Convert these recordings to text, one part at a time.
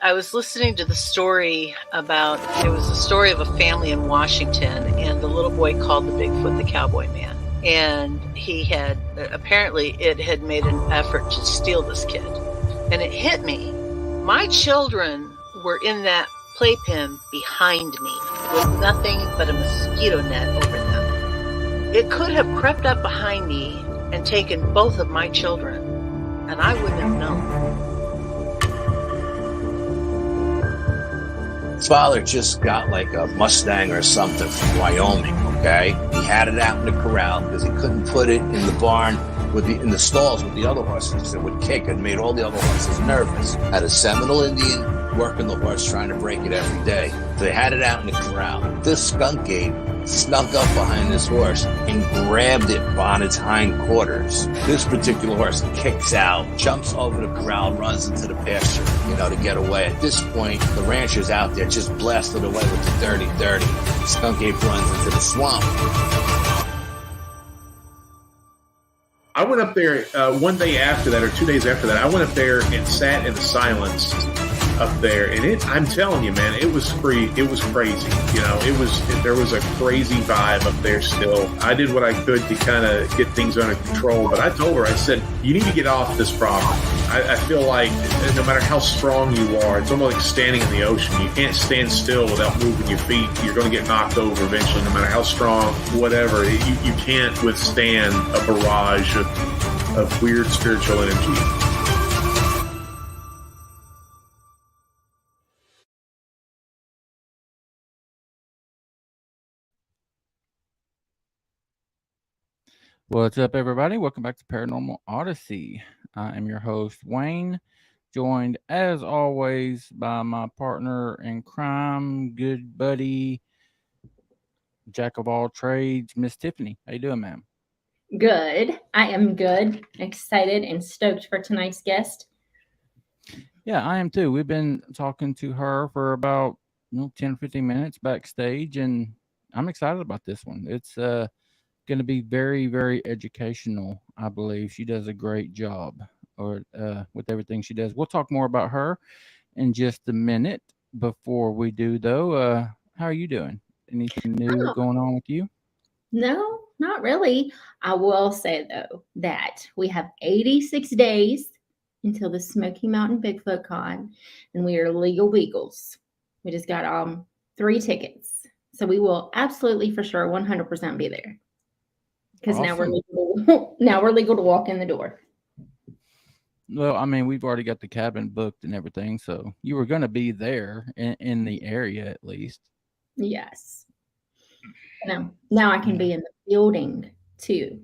I was listening to the story about, it was a story of a family in Washington, and the little boy called the Bigfoot the cowboy man. And he had, apparently it had made an effort to steal this kid. And it hit me. My children were in that playpen behind me with nothing but a mosquito net over them. It could have crept up behind me and taken both of my children, and I wouldn't have known. Father just got like a Mustang or something from Wyoming, okay? He had it out in the corral because he couldn't put it in the barn in the stalls with the other horses. It would kick and made all the other horses nervous. Had a Seminole Indian working the horse, trying to break it every day. So they had it out in the corral. This skunk ape snuck up behind this horse and grabbed it on its hind quarters. This particular horse kicks out, jumps over the corral, runs into the pasture, to get away. At this point, the rancher's out there just blasted away with the dirty. Skunk ape runs into the swamp. I went up there one day after that, or 2 days after that. I went up there and sat in the silence up there, and I'm telling you, man, it was free. It was crazy. There was a crazy vibe up there still. I did what I could to kind of get things under control, but I told her, I said, you need to get off this property. I feel like no matter how strong you are, it's almost like standing in the ocean. You can't stand still without moving your feet. You're going to get knocked over eventually, no matter how strong, whatever. You can't withstand a barrage of weird spiritual energy. What's up, everybody? Welcome back to Paranormal Odyssey. I am your host, Wayne, joined as always by my partner in crime, good buddy, jack of all trades, Miss Tiffany. How you doing, ma'am? Good. I am good, excited, and stoked for tonight's guest. Yeah, I am too. We've been talking to her for about 10 or 15 minutes backstage, and I'm excited about this one. It's going to be very, very educational, I believe. She does a great job with everything she does. We'll talk more about her in just a minute. Before we do, though, how are you doing? Anything new going on with you? No, not really. I will say, though, that we have 86 days until the Smoky Mountain Bigfoot Con, and we are legal beagles. We just got 3 tickets. So we will absolutely, for sure, 100% be there. Because awesome. now we're legal to walk in the door. Well, I mean, we've already got the cabin booked and everything, so you were going to be there in the area at least. Yes. Now I can be in the building too.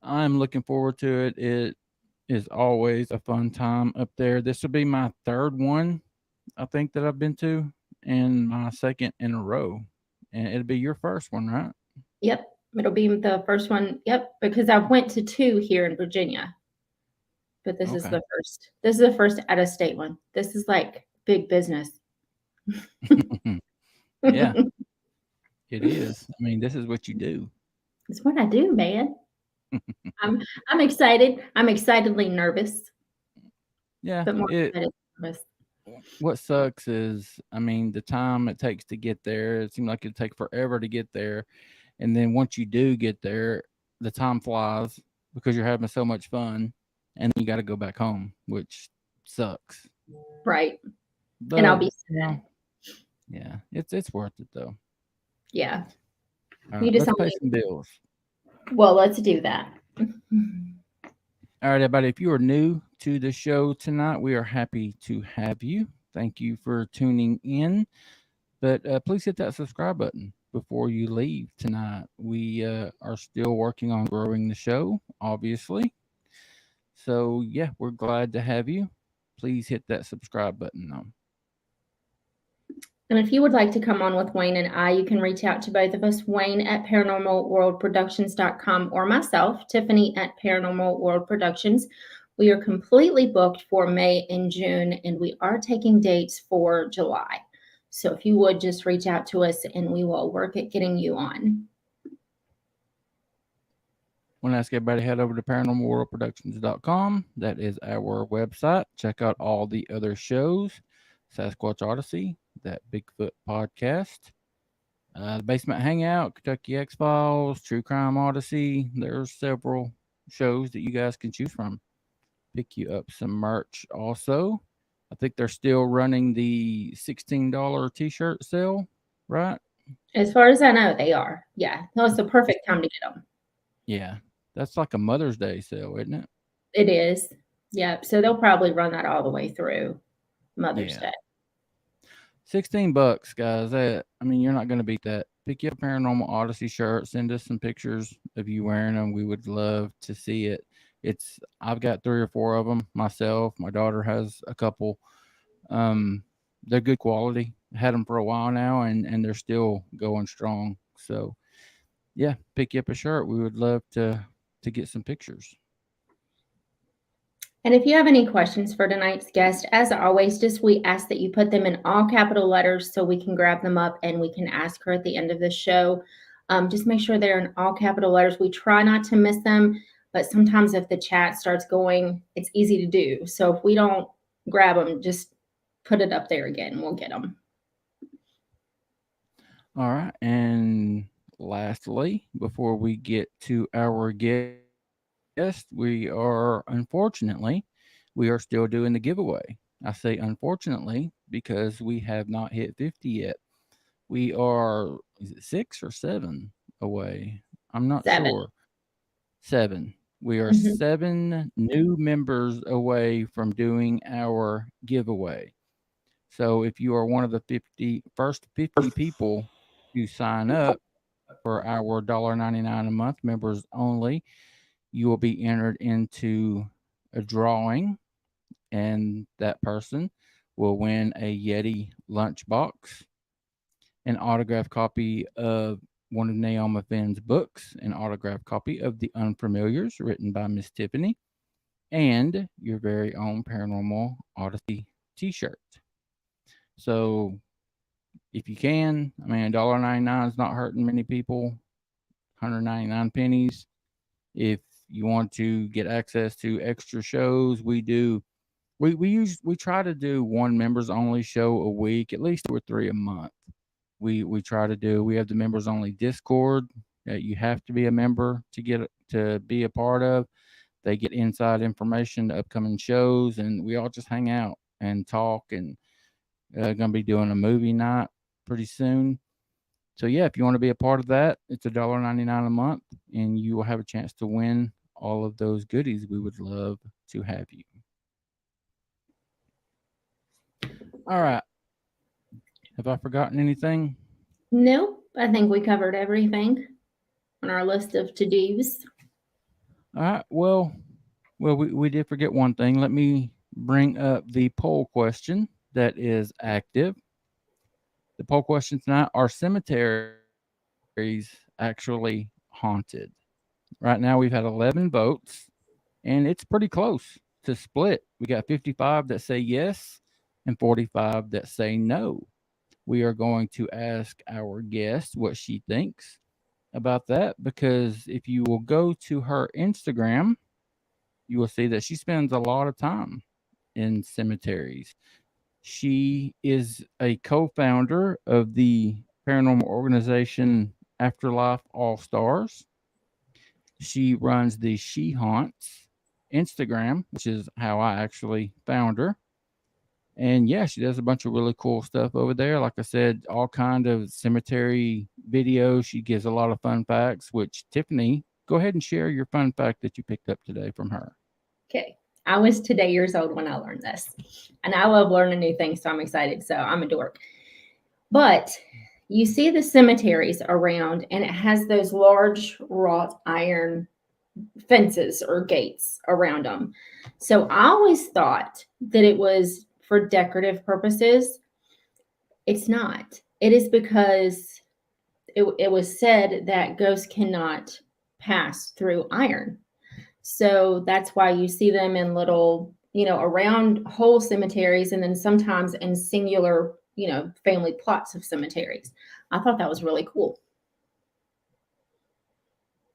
I'm looking forward to it. It is always a fun time up there. This will be my 3rd one, I think, that I've been to, and my 2nd in a row. And it'll be your first one, right? Yep. It'll be the first one. Yep. Because I went to 2 here in Virginia, but this is the first. This is the first out-of-state one. This is like big business. Yeah, it is. I mean, this is what you do. It's what I do, man. I'm excited. I'm excitedly nervous. Yeah. But more excited nervous. What sucks is, I mean, the time it takes to get there. It seems like it'd take forever to get there. And then once you do get there, the time flies because you're having so much fun, and you got to go back home, which sucks. Right. But, and I'll be sad. Yeah, it's worth it though. Yeah. You just let's pay some bills. Well, let's do that. All right, everybody. If you are new to the show tonight, we are happy to have you. Thank you for tuning in. But please hit that subscribe button before you leave tonight. We are still working on growing the show, obviously. So, yeah, we're glad to have you. Please hit that subscribe button, though. And if you would like to come on with Wayne and I, you can reach out to both of us, Wayne at paranormalworldproductions.com, or myself, Tiffany at Paranormal World Productions. We are completely booked for May and June, and we are taking dates for July. So if you would just reach out to us, and we will work at getting you on. want to ask everybody head over to paranormalworldproductions.com. That is our website. Check out all the other shows: Sasquatch Odyssey, that Bigfoot podcast, the Basement Hangout, Kentucky X Files, True Crime Odyssey. There's several shows that you guys can choose from. Pick you up some merch also. I think they're still running the $16 t-shirt sale, right? As far as I know, they are. Yeah, that was the perfect time to get them. Yeah, that's like a Mother's Day sale, isn't it? It is. Yep. So they'll probably run that all the way through Mother's Day. $16, guys. I mean, you're not going to beat that. Pick you up a Paranormal Odyssey shirt. Send us some pictures of you wearing them. We would love to see it. I've got 3 or 4 of them myself. My daughter has a couple. They're good quality. Had them for a while now, and they're still going strong. So, yeah, pick you up a shirt. We would love to get some pictures. And if you have any questions for tonight's guest, as always, we ask that you put them in all capital letters so we can grab them up and we can ask her at the end of the show. Just make sure they're in all capital letters. We try not to miss them, but sometimes if the chat starts going, it's easy to do. So if we don't grab them, just put it up there again and we'll get them. All right. And lastly, before we get to our guest, we are still doing the giveaway. I say unfortunately because we have not hit 50 yet. We are, is it 6 or 7 away? I'm not 7. sure. 7. We are 7 new members away from doing our giveaway. So if you are one of the first 50 people to sign up for our $1.99 a month members only, you will be entered into a drawing, and that person will win a Yeti lunchbox, an autographed copy of one of Naomi Finn's books, an autographed copy of The Unfamiliars written by Miss Tiffany, and your very own Paranormal Odyssey t-shirt. So if you can, I mean, $1.99 is not hurting many people. 199 pennies. If you want to get access to extra shows, we try to do one members only show a week, at least 2 or 3 a month. We try to do. We have the members only Discord that you have to be a member to be a part of. They get inside information to upcoming shows, and we all just hang out and talk. And gonna be doing a movie night pretty soon. So yeah, if you want to be a part of that, it's $1.99 a month, and you will have a chance to win all of those goodies. We would love to have you. All right. Have I forgotten anything? Nope. I think we covered everything on our list of to-dos. All right. Well, we did forget one thing. Let me bring up the poll question that is active. The poll question tonight: are cemeteries actually haunted? Right now, we've had 11 votes, and it's pretty close to split. We got 55 that say yes and 45 that say no. We are going to ask our guest what she thinks about that, because if you will go to her Instagram, you will see that she spends a lot of time in cemeteries. She is a co-founder of the paranormal organization Afterlife All Stars. She runs the She Haunts Instagram, which is how I actually found her. And yeah, she does a bunch of really cool stuff over there. Like I said, all kind of cemetery videos. She gives a lot of fun facts, which Tiffany, go ahead and share your fun fact that you picked up today from her. Okay. I was today years old when I learned this, and I love learning new things, so I'm excited. So I'm a dork. But you see the cemeteries around, and it has those large wrought iron fences or gates around them. So I always thought that it was for decorative purposes. It's not. It is because it was said that ghosts cannot pass through iron. So that's why you see them in little, around whole cemeteries, and then sometimes in singular, family plots of cemeteries. I thought that was really cool.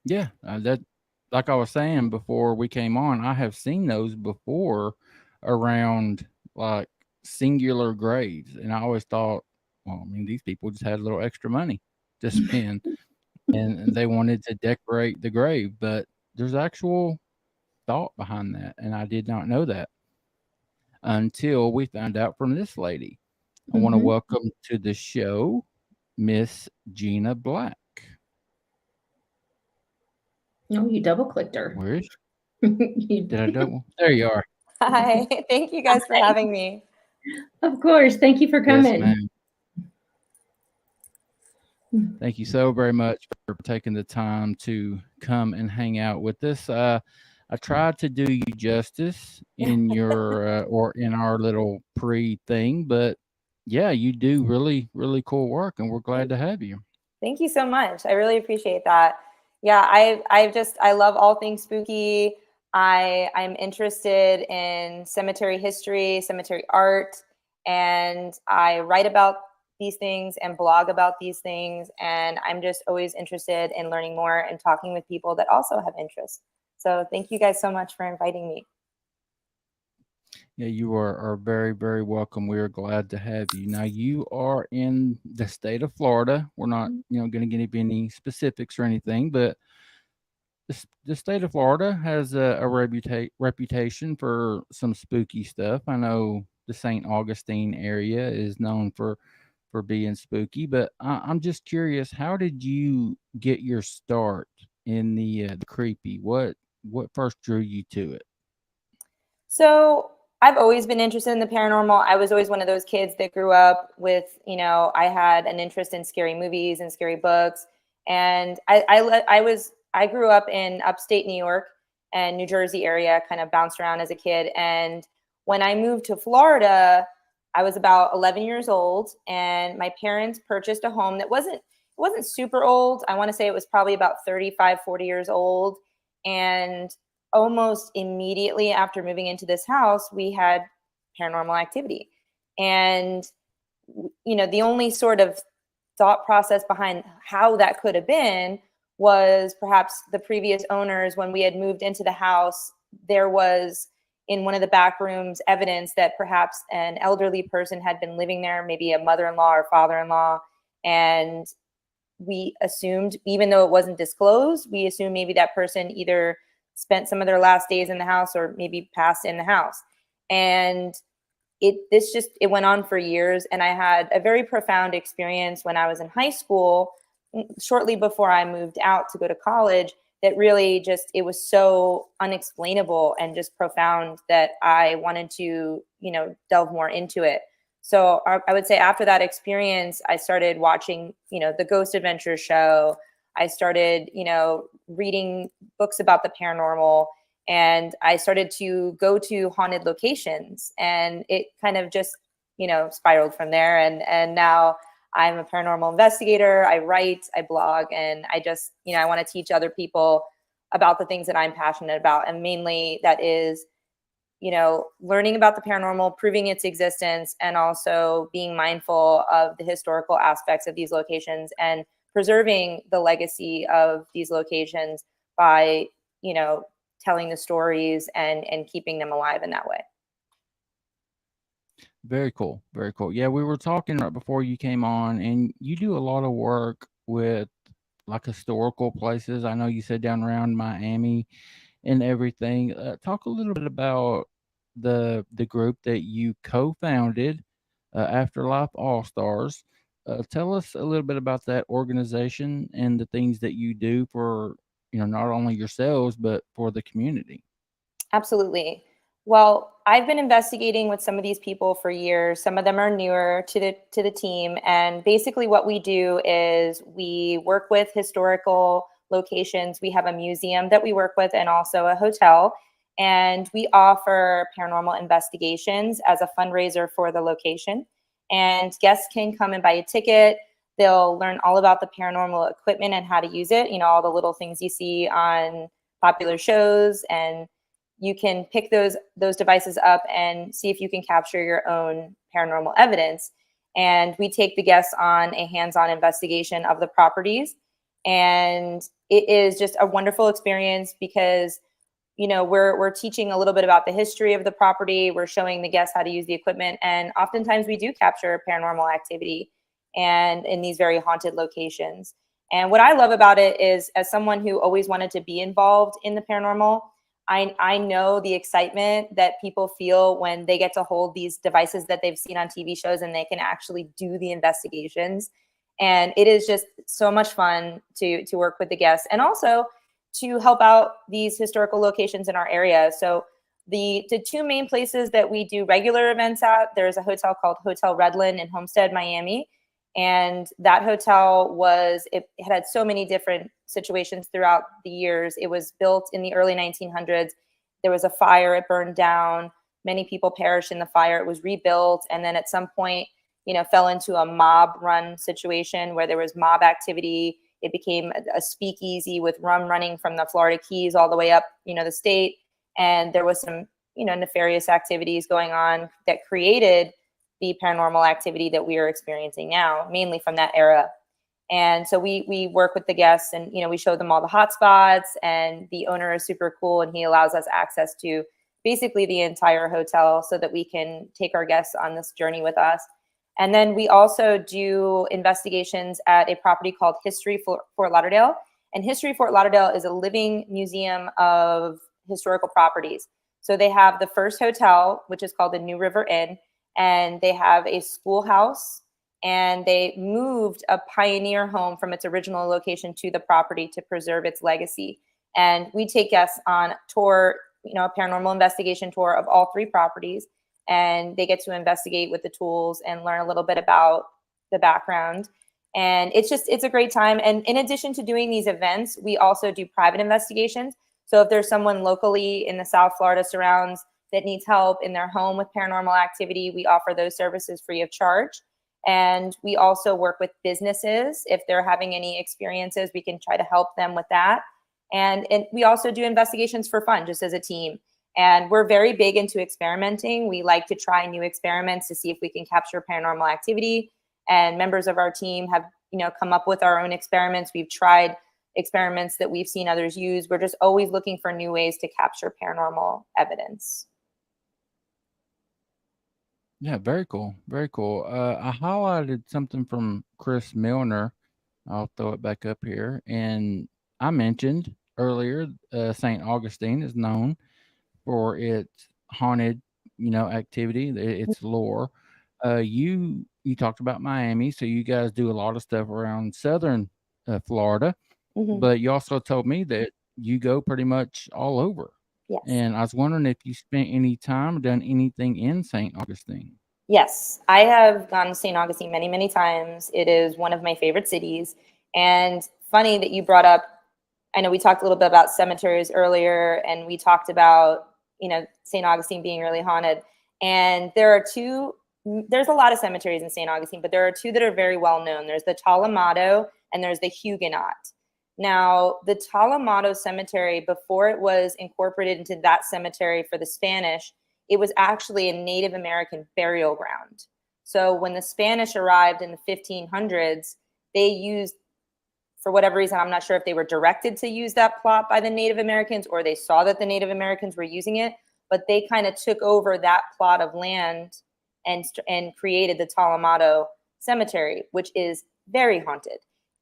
Yeah, like I was saying before we came on, I have seen those before around like singular graves, and I always thought, well, I mean, these people just had a little extra money to spend, and they wanted to decorate the grave, but there's actual thought behind that, and I did not know that until we found out from this lady. I want to Mhm. welcome to the show Miss Gina Black. No, you double clicked her. Where is she? You- Did I double? There you are. Hi, thank you guys for having me. Of course. Thank you for Yes, coming. ma'am. Thank you so very much for taking the time to come and hang out with us. I tried to do you justice in your or in our little pre thing, but yeah, you do really, really cool work, and we're glad to have you. Thank you so much. I really appreciate that. Yeah, I love all things spooky. I'm interested in cemetery history, cemetery art, and I write about these things and blog about these things. And I'm just always interested in learning more and talking with people that also have interests. So thank you guys so much for inviting me. Yeah, you are very, very welcome. We are glad to have you. Now, you are in the state of Florida. We're not, going to give any specifics or anything, but the state of Florida has a reputation for some spooky stuff. I know the St. Augustine area is known for being spooky, but I'm just curious, how did you get your start in the creepy? What first drew you to it? So I've always been interested in the paranormal. I was always one of those kids that grew up with, I had an interest in scary movies and scary books. And I grew up in upstate New York and New Jersey area, kind of bounced around as a kid. And when I moved to Florida, I was about 11 years old, and my parents purchased a home that wasn't super old. I want to say it was probably about 35, 40 years old. And almost immediately after moving into this house, we had paranormal activity. And, the only sort of thought process behind how that could have been was perhaps the previous owners, when we had moved into the house, there was in one of the back rooms evidence that perhaps an elderly person had been living there, maybe a mother-in-law or father-in-law. And we assumed, even though it wasn't disclosed, we assumed maybe that person either spent some of their last days in the house or maybe passed in the house. And it went on for years. And I had a very profound experience when I was in high school, shortly before I moved out to go to college, that really it was so unexplainable and just profound that I wanted to, delve more into it. So I would say after that experience, I started watching, the Ghost Adventures show. I started, reading books about the paranormal, and I started to go to haunted locations, and it kind of just, spiraled from there. And now I'm a paranormal investigator. I write, I blog, and I just, I want to teach other people about the things that I'm passionate about. And mainly that is, learning about the paranormal, proving its existence, and also being mindful of the historical aspects of these locations and preserving the legacy of these locations by, telling the stories and keeping them alive in that way. Very cool. Very cool. Yeah, we were talking right before you came on, and you do a lot of work with like historical places. I know you said down around Miami and everything. Talk a little bit about the group that you co-founded, Afterlife All Stars. Tell us a little bit about that organization and the things that you do for, not only yourselves, but for the community. Absolutely. Well, I've been investigating with some of these people for years. Some of them are newer to the team. And basically what we do is we work with historical locations. We have a museum that we work with and also a hotel. And we offer paranormal investigations as a fundraiser for the location. And guests can come and buy a ticket. They'll learn all about the paranormal equipment and how to use it. All the little things you see on popular shows, and you can pick those devices up and see if you can capture your own paranormal evidence. And we take the guests on a hands-on investigation of the properties. And it is just a wonderful experience because, you know, we're teaching a little bit about the history of the property. We're showing the guests how to use the equipment. And oftentimes we do capture paranormal activity and in these very haunted locations. And what I love about it is, as someone who always wanted to be involved in the paranormal, I know the excitement that people feel when they get to hold these devices that they've seen on TV shows and they can actually do the investigations. And it is just so much fun to work with the guests and also to help out these historical locations in our area. So the two main places that we do regular events at, there's a hotel called Hotel Redland in Homestead, Miami. And that hotel it had so many different situations throughout the years. It was built in the early 1900s. There was a fire, it burned down. Many people perished in the fire. It was rebuilt. And then at some point, you know, fell into a mob run situation where there was mob activity. It became a speakeasy with rum running from the Florida Keys all the way up, you know, the state. And there was some, you know, nefarious activities going on that created the paranormal activity that we are experiencing now, mainly from that era. And so we work with the guests and, you know, we show them all the hot spots, and the owner is super cool and he allows us access to basically the entire hotel so that we can take our guests on this journey with us. And then we also do investigations at a property called History Fort Lauderdale. And History Fort Lauderdale is a living museum of historical properties. So they have the first hotel, which is called the New River Inn, and they have a schoolhouse, and they moved a pioneer home from its original location to the property to preserve its legacy. And we take guests on tour, you know, a paranormal investigation tour of all three properties, and they get to investigate with the tools and learn a little bit about the background. And it's a great time. And in addition to doing these events, we also do private investigations. So if there's someone locally in the South Florida surrounds that needs help in their home with paranormal activity, we offer those services free of charge. And we also work with businesses. If they're having any experiences, we can try to help them with that. And we also do investigations for fun, just as a team. And we're very big into experimenting. We like to try new experiments to see if we can capture paranormal activity. And members of our team have, you know, come up with our own experiments. We've tried experiments that we've seen others use. We're just always looking for new ways to capture paranormal evidence. Yeah, very cool. Very cool. I highlighted something from Chris Milner. I'll throw it back up here. And I mentioned earlier, St. Augustine is known for its haunted, you know, activity, its lore. You talked about Miami, so you guys do a lot of stuff around southern Florida, but you also told me that you go pretty much all over. Yes. And I was wondering if you spent any time or done anything in St. Augustine. Yes, I have gone to St. Augustine many, many times. It is one of my favorite cities. And funny that you brought up, I know we talked a little bit about cemeteries earlier, and we talked about, you know, St. Augustine being really haunted. And there's a lot of cemeteries in St. Augustine, but there are two that are very well known. There's the Talamato and there's the Huguenot. Now, the Talamato Cemetery, before it was incorporated into that cemetery for the Spanish, it was actually a Native American burial ground. So when the Spanish arrived in the 1500s, they used, for whatever reason, I'm not sure if they were directed to use that plot by the Native Americans or they saw that the Native Americans were using it, but they kind of took over that plot of land and created the Talamato Cemetery, which is very haunted.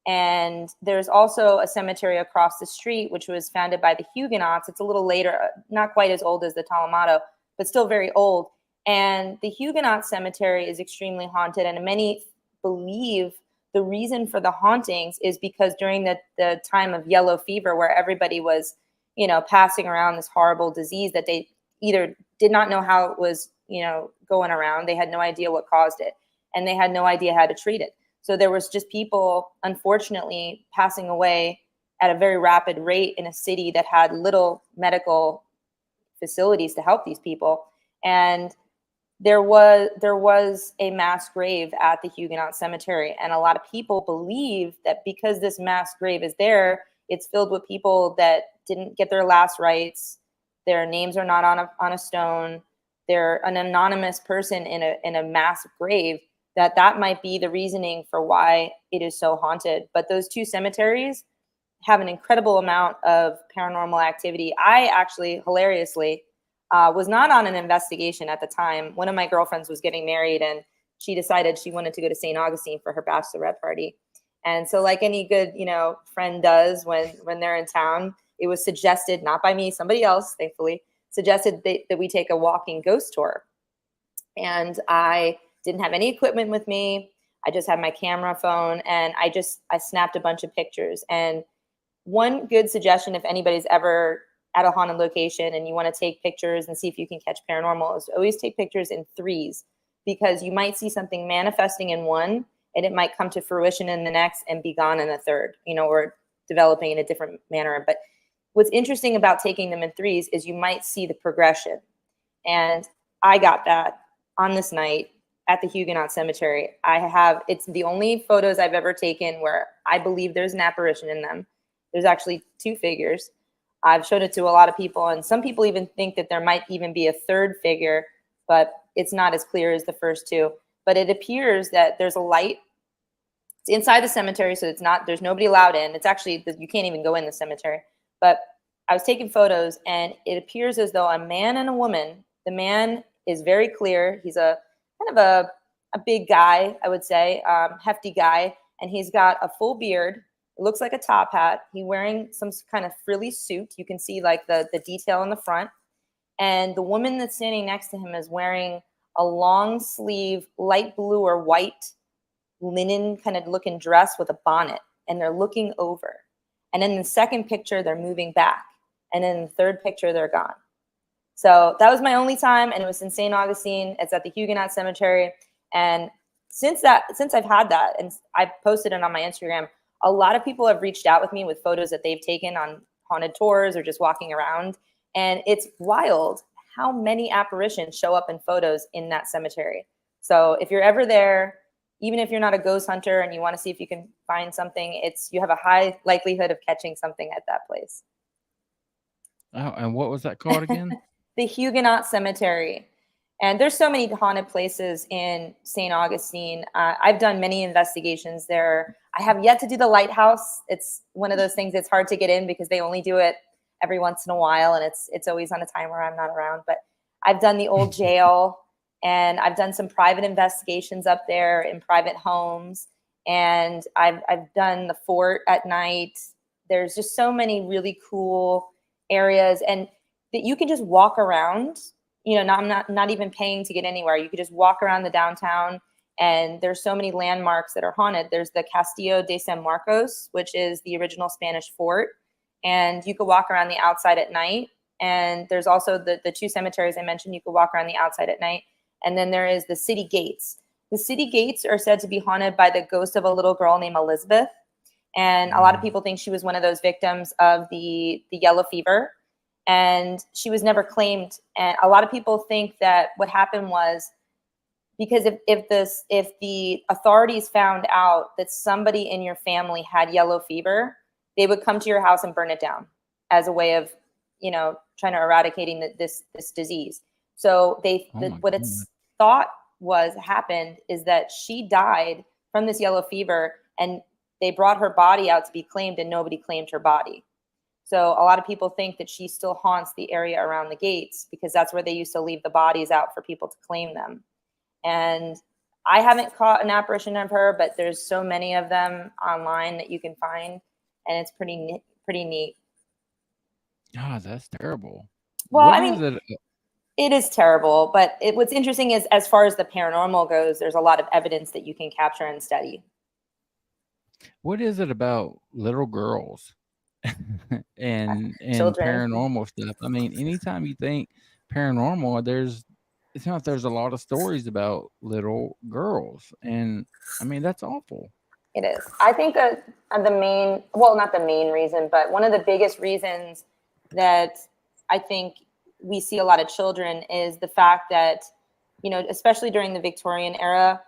And there's also a cemetery across the street, which was founded by the Huguenots. It's a little later, not quite as old as the Talamato, but still very old. And the Huguenot Cemetery is extremely haunted. And many believe the reason for the hauntings is because during the time of yellow fever, where everybody was, you know, passing around this horrible disease that they either did not know how it was, you know, going around. They had no idea what caused it, and they had no idea how to treat it. So there was just people, unfortunately, passing away at a very rapid rate in a city that had little medical facilities to help these people. And there was a mass grave at the Huguenot Cemetery. And a lot of people believe that because this mass grave is there, it's filled with people that didn't get their last rites. Their names are not on a stone. They're an anonymous person in a mass grave, that might be the reasoning for why it is so haunted. But those two cemeteries have an incredible amount of paranormal activity. I actually, hilariously, was not on an investigation at the time. One of my girlfriends was getting married, and she decided she wanted to go to St. Augustine for her bachelorette party. And so, like any good, friend does when they're in town, it was suggested, not by me, somebody else, thankfully, suggested that we take a walking ghost tour. And I didn't have any equipment with me. I just had my camera phone, and I snapped a bunch of pictures. And one good suggestion, if anybody's ever at a haunted location and you want to take pictures and see if you can catch paranormal, is always take pictures in threes, because you might see something manifesting in one and it might come to fruition in the next and be gone in the third, or developing in a different manner. But what's interesting about taking them in threes is you might see the progression. And I got that on this night at the Huguenot Cemetery. It's the only photos I've ever taken where I believe there's an apparition in them. There's actually two figures. I've showed it to a lot of people, and some people even think that there might even be a third figure, but it's not as clear as the first two. But it appears that there's a light. It's inside the cemetery, so there's nobody allowed in. It's actually, you can't even go in the cemetery. But I was taking photos, and it appears as though a man and a woman. The man is very clear. He's a kind of a big guy, I would say, hefty guy, and he's got a full beard. It looks like a top hat. He's wearing some kind of frilly suit. You can see like the detail in the front. And the woman that's standing next to him is wearing a long sleeve, light blue or white linen kind of looking dress with a bonnet. And they're looking over. And in the second picture, they're moving back. And in the third picture, they're gone. So that was my only time. And it was in St. Augustine. It's at the Huguenot Cemetery. And since I've had that, and I posted it on my Instagram, a lot of people have reached out with me with photos that they've taken on haunted tours or just walking around. And it's wild how many apparitions show up in photos in that cemetery. So if you're ever there, even if you're not a ghost hunter and you want to see if you can find something, you have a high likelihood of catching something at that place. Oh, and what was that called again? The Huguenot Cemetery. And there's so many haunted places in St. Augustine. I've done many investigations there. I have yet to do the lighthouse. It's one of those things that's hard to get in because they only do it every once in a while, and it's always on a time where I'm not around. But I've done the old jail, and I've done some private investigations up there in private homes, and I've done the fort at night. There's just so many really cool areas, and that you can just walk around. I'm not even paying to get anywhere. You could just walk around the downtown, and there's so many landmarks that are haunted. There's the Castillo de San Marcos, which is the original Spanish fort, and you could walk around the outside at night. And there's also the two cemeteries I mentioned. You could walk around the outside at night. And then there is the city gates. The city gates are said to be haunted by the ghost of a little girl named Elizabeth. And a lot of people think she was one of those victims of the yellow fever. And she was never claimed. And a lot of people think that what happened was because if the authorities found out that somebody in your family had yellow fever, they would come to your house and burn it down as a way of, trying to eradicating this disease. So what it's thought happened is that she died from this yellow fever, and they brought her body out to be claimed, and nobody claimed her body. So a lot of people think that she still haunts the area around the gates because that's where they used to leave the bodies out for people to claim them. And I haven't caught an apparition of her, but there's so many of them online that you can find, and it's pretty neat. God, that's terrible. Well, it is terrible, but what's interesting is as far as the paranormal goes, there's a lot of evidence that you can capture and study. What is it about little girls and Children. paranormal stuff? I mean, anytime you think paranormal, it's not there's a lot of stories about little girls, and I mean that's awful. It is. I think that not the main reason, but one of the biggest reasons that I think we see a lot of children is the fact that, especially during the Victorian era,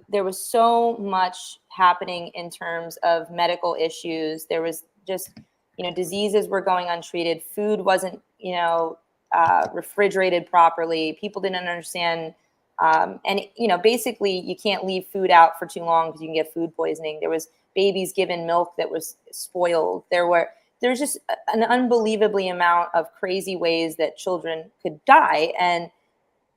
there was so much happening in terms of medical issues. There was just, diseases were going untreated. Food wasn't, refrigerated properly. People didn't understand And, basically you can't leave food out for too long because you can get food poisoning. There was babies given milk that was spoiled. There's just an unbelievably amount of crazy ways that children could die. And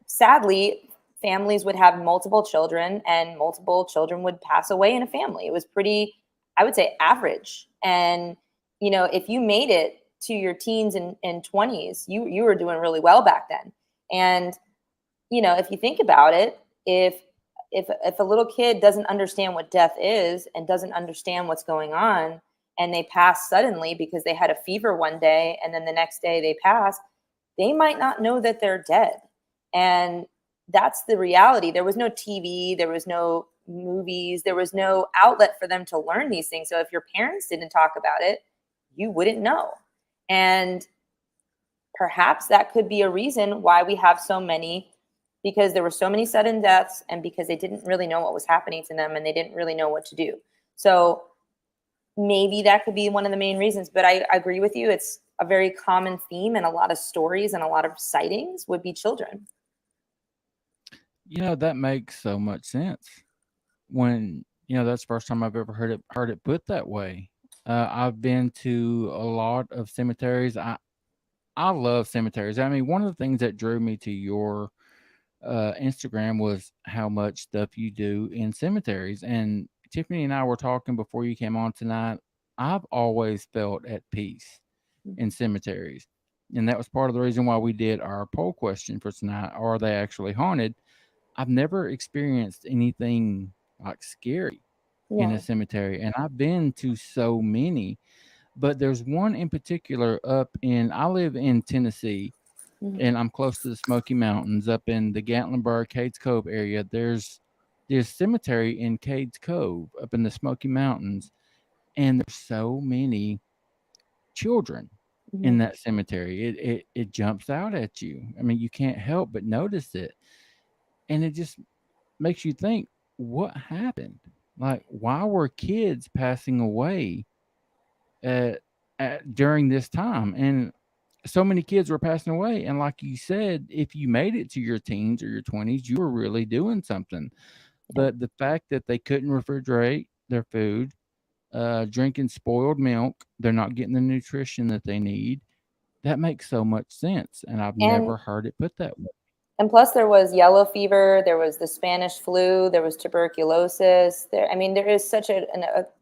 sadly, families would have multiple children and multiple children would pass away in a family. It was pretty, I would say, average. And, if you made it to your teens and 20s, you were doing really well back then. And, if you think about it, if a little kid doesn't understand what death is and doesn't understand what's going on, and they pass suddenly because they had a fever one day and then the next day they pass, they might not know that they're dead. And that's the reality. There was no TV, there was no movies, there was no outlet for them to learn these things. So if your parents didn't talk about it, you wouldn't know. And perhaps that could be a reason why we have so many, because there were so many sudden deaths and because they didn't really know what was happening to them and they didn't really know what to do. So maybe that could be one of the main reasons. But I agree with you. It's a very common theme, and a lot of stories and a lot of sightings would be children. That makes so much sense. When that's the first time I've ever heard it put that way. I've been to a lot of cemeteries. I love cemeteries. I mean, one of the things that drew me to your Instagram was how much stuff you do in cemeteries. And Tiffany and I were talking before you came on tonight. I've always felt at peace in cemeteries. And that was part of the reason why we did our poll question for tonight. Are they actually haunted? I've never experienced anything like scary in a cemetery. And I've been to so many, but there's one in particular I live in Tennessee, and I'm close to the Smoky Mountains up in the Gatlinburg, Cades Cove area. There's cemetery in Cades Cove up in the Smoky Mountains, and there's so many children in that cemetery. It jumps out at you. I mean, you can't help but notice it. And it just makes you think, what happened? Like, why were kids passing away during this time? And so many kids were passing away. And like you said, if you made it to your teens or your 20s, you were really doing something. But the fact that they couldn't refrigerate their food, drinking spoiled milk, they're not getting the nutrition that they need, that makes so much sense. And I've never heard it put that way. And plus there was yellow fever, there was the Spanish flu, there was tuberculosis. There is such an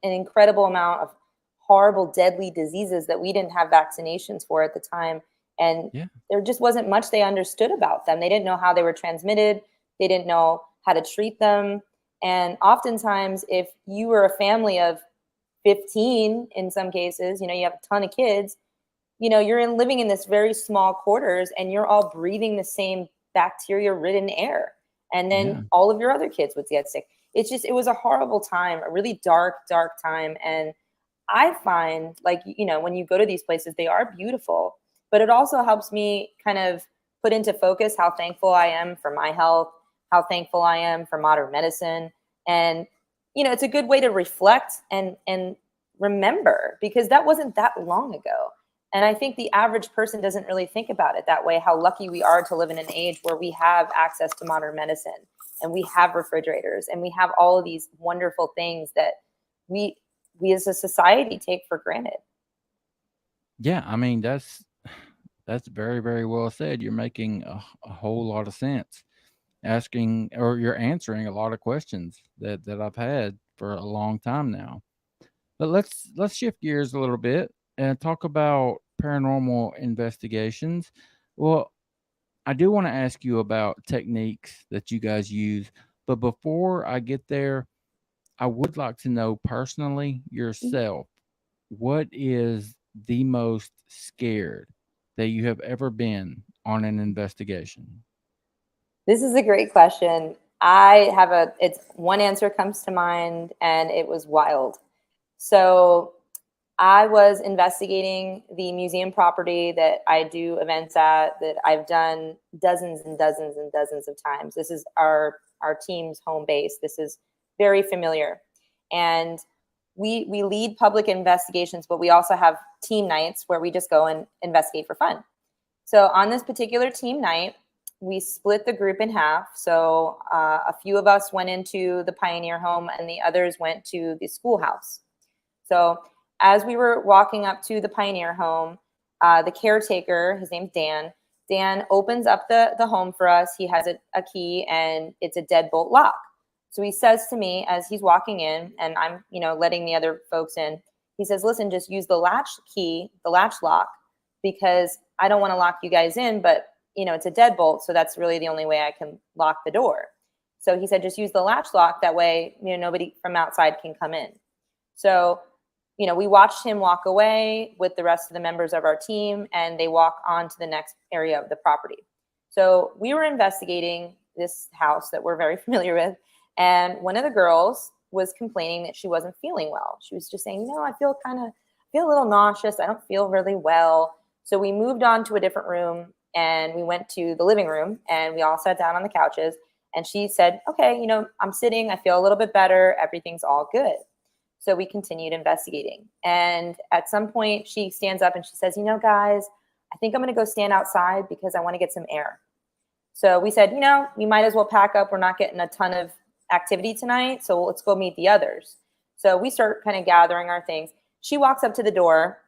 incredible amount of horrible, deadly diseases that we didn't have vaccinations for at the time. And there just wasn't much they understood about them. They didn't know how they were transmitted. They didn't know how to treat them. And oftentimes, if you were a family of 15, in some cases, you have a ton of kids, you're living in this very small quarters and you're all breathing the same bacteria-ridden air. And then all of your other kids would get sick. It was a horrible time, a really dark, dark time. And I find, like, when you go to these places, they are beautiful, but it also helps me kind of put into focus how thankful I am for my health, how thankful I am for modern medicine. And, it's a good way to reflect and remember, because that wasn't that long ago. And I think the average person doesn't really think about it that way, how lucky we are to live in an age where we have access to modern medicine and we have refrigerators and we have all of these wonderful things that we as a society take for granted. Yeah, I mean, that's very, very well said. You're making a whole lot of sense. You're answering a lot of questions that I've had for a long time now. But let's shift gears a little bit and talk about paranormal investigations. Well, I do want to ask you about techniques that you guys use, but before I get there, I would like to know personally yourself, what is the most scared that you have ever been on an investigation? This is a great question. It's one answer comes to mind, and it was wild. So I was investigating the museum property that I do events at, that I've done dozens and dozens and dozens of times. This is our team's home base. This is very familiar. And we lead public investigations, but we also have team nights where we just go and investigate for fun. So on this particular team night, we split the group in half. So a few of us went into the Pioneer home and the others went to the schoolhouse. So as we were walking up to the Pioneer home, the caretaker, his name's Dan opens up the home for us. He has a key and it's a deadbolt lock. So he says to me as he's walking in and I'm, letting the other folks in, he says, listen, just use the latch key, the latch lock, because I don't want to lock you guys in, but it's a deadbolt. So that's really the only way I can lock the door. So he said, just use the latch lock. That way, nobody from outside can come in. So, we watched him walk away with the rest of the members of our team and they walk on to the next area of the property. So we were investigating this house that we're very familiar with. And one of the girls was complaining that she wasn't feeling well. She was just saying, I feel a little nauseous. I don't feel really well. So we moved on to a different room and we went to the living room and we all sat down on the couches and she said, okay, I'm sitting, I feel a little bit better. Everything's all good. So we continued investigating. And at some point she stands up and she says, guys, I think I'm going to go stand outside because I want to get some air. So we said, we might as well pack up. We're not getting a ton of activity tonight. So let's go meet the others. So we start kind of gathering our things. She walks up to the door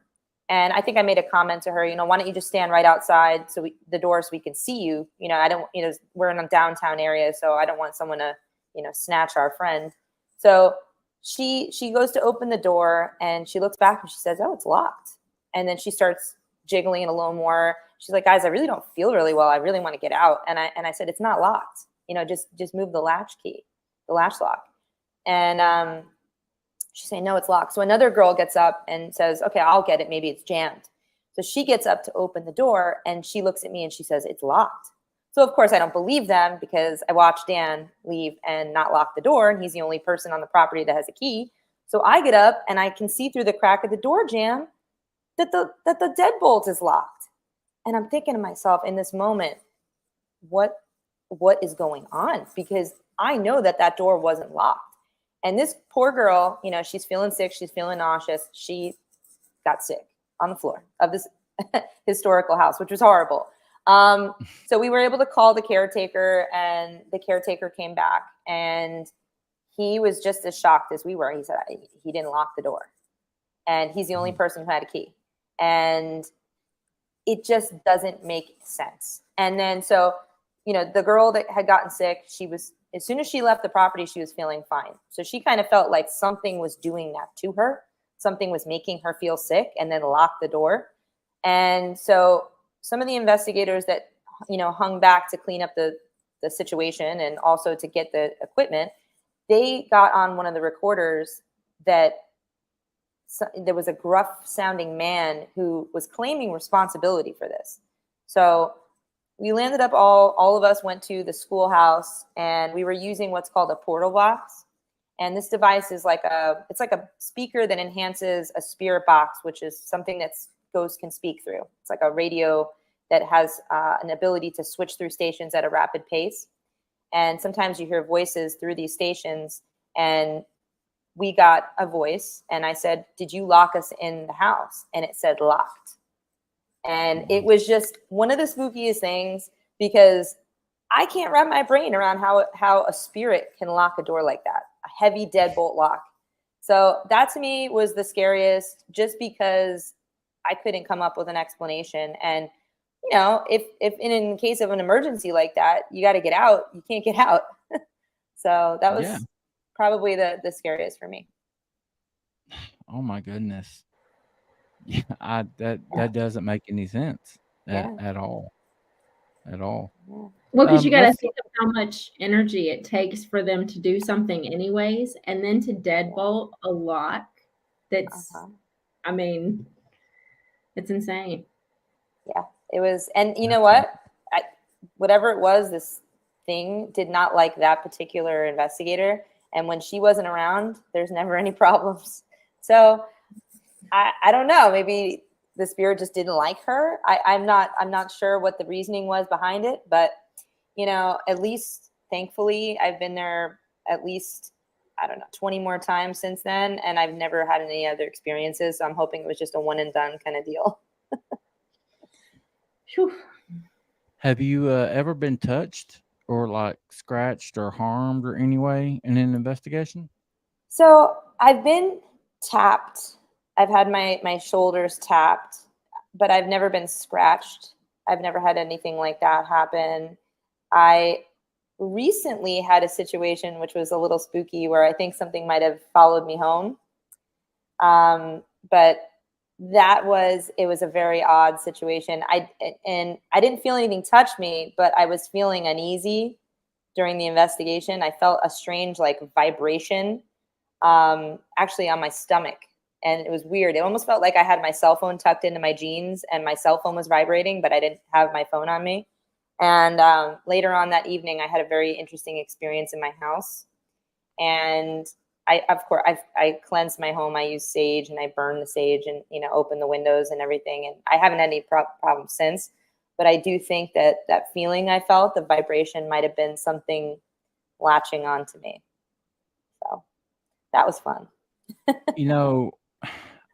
and I think I made a comment to her, why don't you just stand right outside the door so we can see you? I don't, we're in a downtown area, so I don't want someone to, snatch our friend. So she goes to open the door and she looks back and she says, oh, it's locked. And then she starts jiggling it a little more. She's like, guys, I really don't feel really well. I really want to get out. And I said, it's not locked. Just move the latch key, the latch lock. And she's saying, no, it's locked. So another girl gets up and says, okay, I'll get it. Maybe it's jammed. So she gets up to open the door and she looks at me and she says, it's locked. So of course I don't believe them because I watched Dan leave and not lock the door. And he's the only person on the property that has a key. So I get up and I can see through the crack of the door jamb that the deadbolt is locked. And I'm thinking to myself in this moment, what is going on? Because I know that door wasn't locked. And this poor girl, she's feeling sick. She's feeling nauseous. She got sick on the floor of this historical house, which was horrible. So we were able to call the caretaker and the caretaker came back and he was just as shocked as we were. He said he didn't lock the door and he's the only person who had a key. And it just doesn't make sense. And then, so, the girl that had gotten sick, as soon as she left the property, she was feeling fine. So she kind of felt like something was doing that to her. Something was making her feel sick and then locked the door. And so some of the investigators that, hung back to clean up the situation and also to get the equipment, they got on one of the recorders that there was a gruff sounding man who was claiming responsibility for this. So we landed up all of us went to the schoolhouse and we were using what's called a portal box. And this device is it's like a speaker that enhances a spirit box, which is something that ghosts can speak through. It's like a radio that has an ability to switch through stations at a rapid pace. And sometimes you hear voices through these stations. And we got a voice and I said, did you lock us in the house? And it said locked. And it was just one of the spookiest things because I can't wrap my brain around how a spirit can lock a door like that, a heavy deadbolt lock. So that to me was the scariest just because I couldn't come up with an explanation. And, if in case of an emergency like that, you got to get out, you can't get out. So that was probably the scariest for me. Oh my goodness. Yeah, that doesn't make any sense at all. Well, because you got to think of how much energy it takes for them to do something anyways, and then to deadbolt a lock. That's, it's insane. Yeah, it was. And you know what? Whatever it was, this thing did not like that particular investigator. And when she wasn't around, there's never any problems. So I don't know. Maybe the spirit just didn't like her. I'm not sure what the reasoning was behind it, but at least thankfully I've been there at least, 20 more times since then. And I've never had any other experiences. So I'm hoping it was just a one and done kind of deal. Have you ever been touched or like scratched or harmed or any way in an investigation? So I've been tapped. I've had my shoulders tapped, but I've never been scratched. I've never had anything like that happen. I recently had a situation which was a little spooky where I think something might have followed me home. But it was a very odd situation. And I didn't feel anything touch me, but I was feeling uneasy during the investigation. I felt a strange like vibration actually on my stomach. And it was weird. It almost felt like I had my cell phone tucked into my jeans and my cell phone was vibrating, but I didn't have my phone on me. And later on that evening, I had a very interesting experience in my house. And I cleansed my home. I used sage and I burned the sage and, opened the windows and everything. And I haven't had any problems since. But I do think that feeling I felt, the vibration might have been something latching onto me. So that was fun.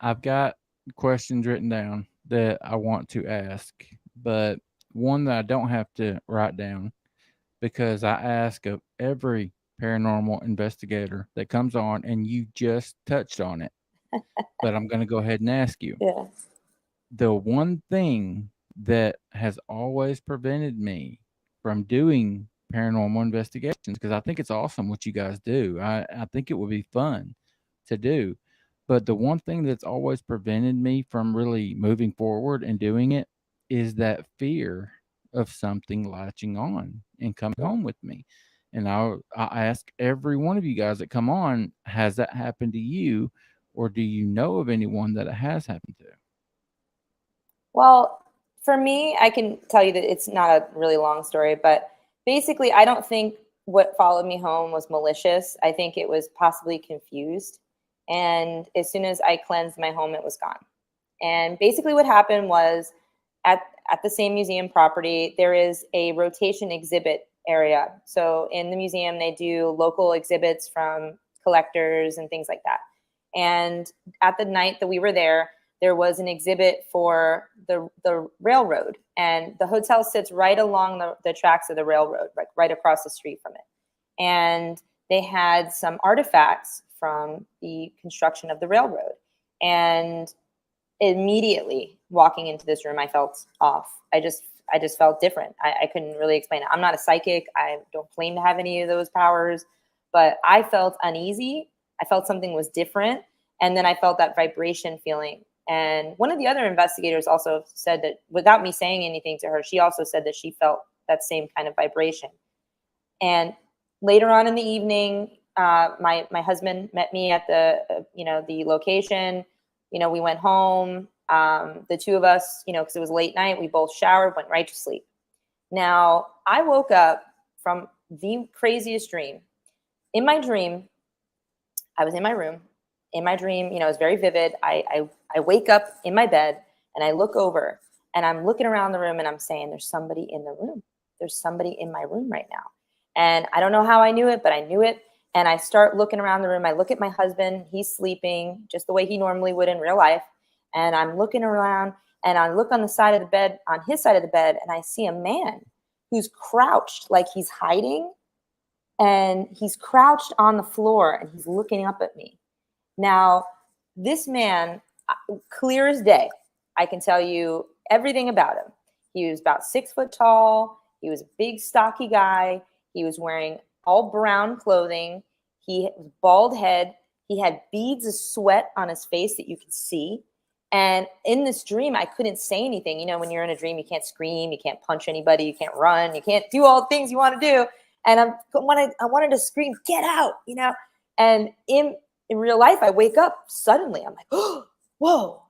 I've got questions written down that I want to ask, but one that I don't have to write down because I ask of every paranormal investigator that comes on, and you just touched on it. But I'm going to go ahead and ask you. Yeah. The one thing that has always prevented me from doing paranormal investigations, because I think it's awesome what you guys do. I think it would be fun to do. But the one thing that's always prevented me from really moving forward and doing it is that fear of something latching on and coming home with me. And I ask every one of you guys that come on, has that happened to you, or do you know of anyone that it has happened to? Well, for me, I can tell you that it's not a really long story, but basically, I don't think what followed me home was malicious. I think it was possibly confused. And as soon as I cleansed my home, it was gone. And basically what happened was at the same museum property, there is a rotation exhibit area. So in the museum, they do local exhibits from collectors and things like that. And at the night that we were there was an exhibit for the railroad. And the hotel sits right along the tracks of the railroad, like right across the street from it. And they had some artifacts from the construction of the railroad. And immediately walking into this room, I felt off. I just felt different. I couldn't really explain it. I'm not a psychic. I don't claim to have any of those powers, but I felt uneasy. I felt something was different. And then I felt that vibration feeling. And one of the other investigators also said that, without me saying anything to her, she also said that she felt that same kind of vibration. And later on in the evening, my husband met me at the location. We went home. The two of us, because it was late night, we both showered, went right to sleep. Now, I woke up from the craziest dream. In my dream, I was in my room. In my dream, it was very vivid. I wake up in my bed and I look over and I'm looking around the room and I'm saying, there's somebody in the room. There's somebody in my room right now. And I don't know how I knew it, but I knew it. And I start looking around the room. I look at my husband. He's sleeping just the way he normally would in real life. And I'm looking around and I look on the side of the bed, on his side of the bed, and I see a man who's crouched like he's hiding. And he's crouched on the floor and he's looking up at me. Now, this man, clear as day, I can tell you everything about him. He was about 6 foot tall. He was a big, stocky guy. He was wearing all brown clothing. He was bald head. He had beads of sweat on his face that you could see. And in this dream, I couldn't say anything. When you're in a dream, you can't scream, you can't punch anybody, you can't run, you can't do all the things you want to do. And I wanted to scream, get out, And in real life, I wake up suddenly. I'm like, oh, whoa,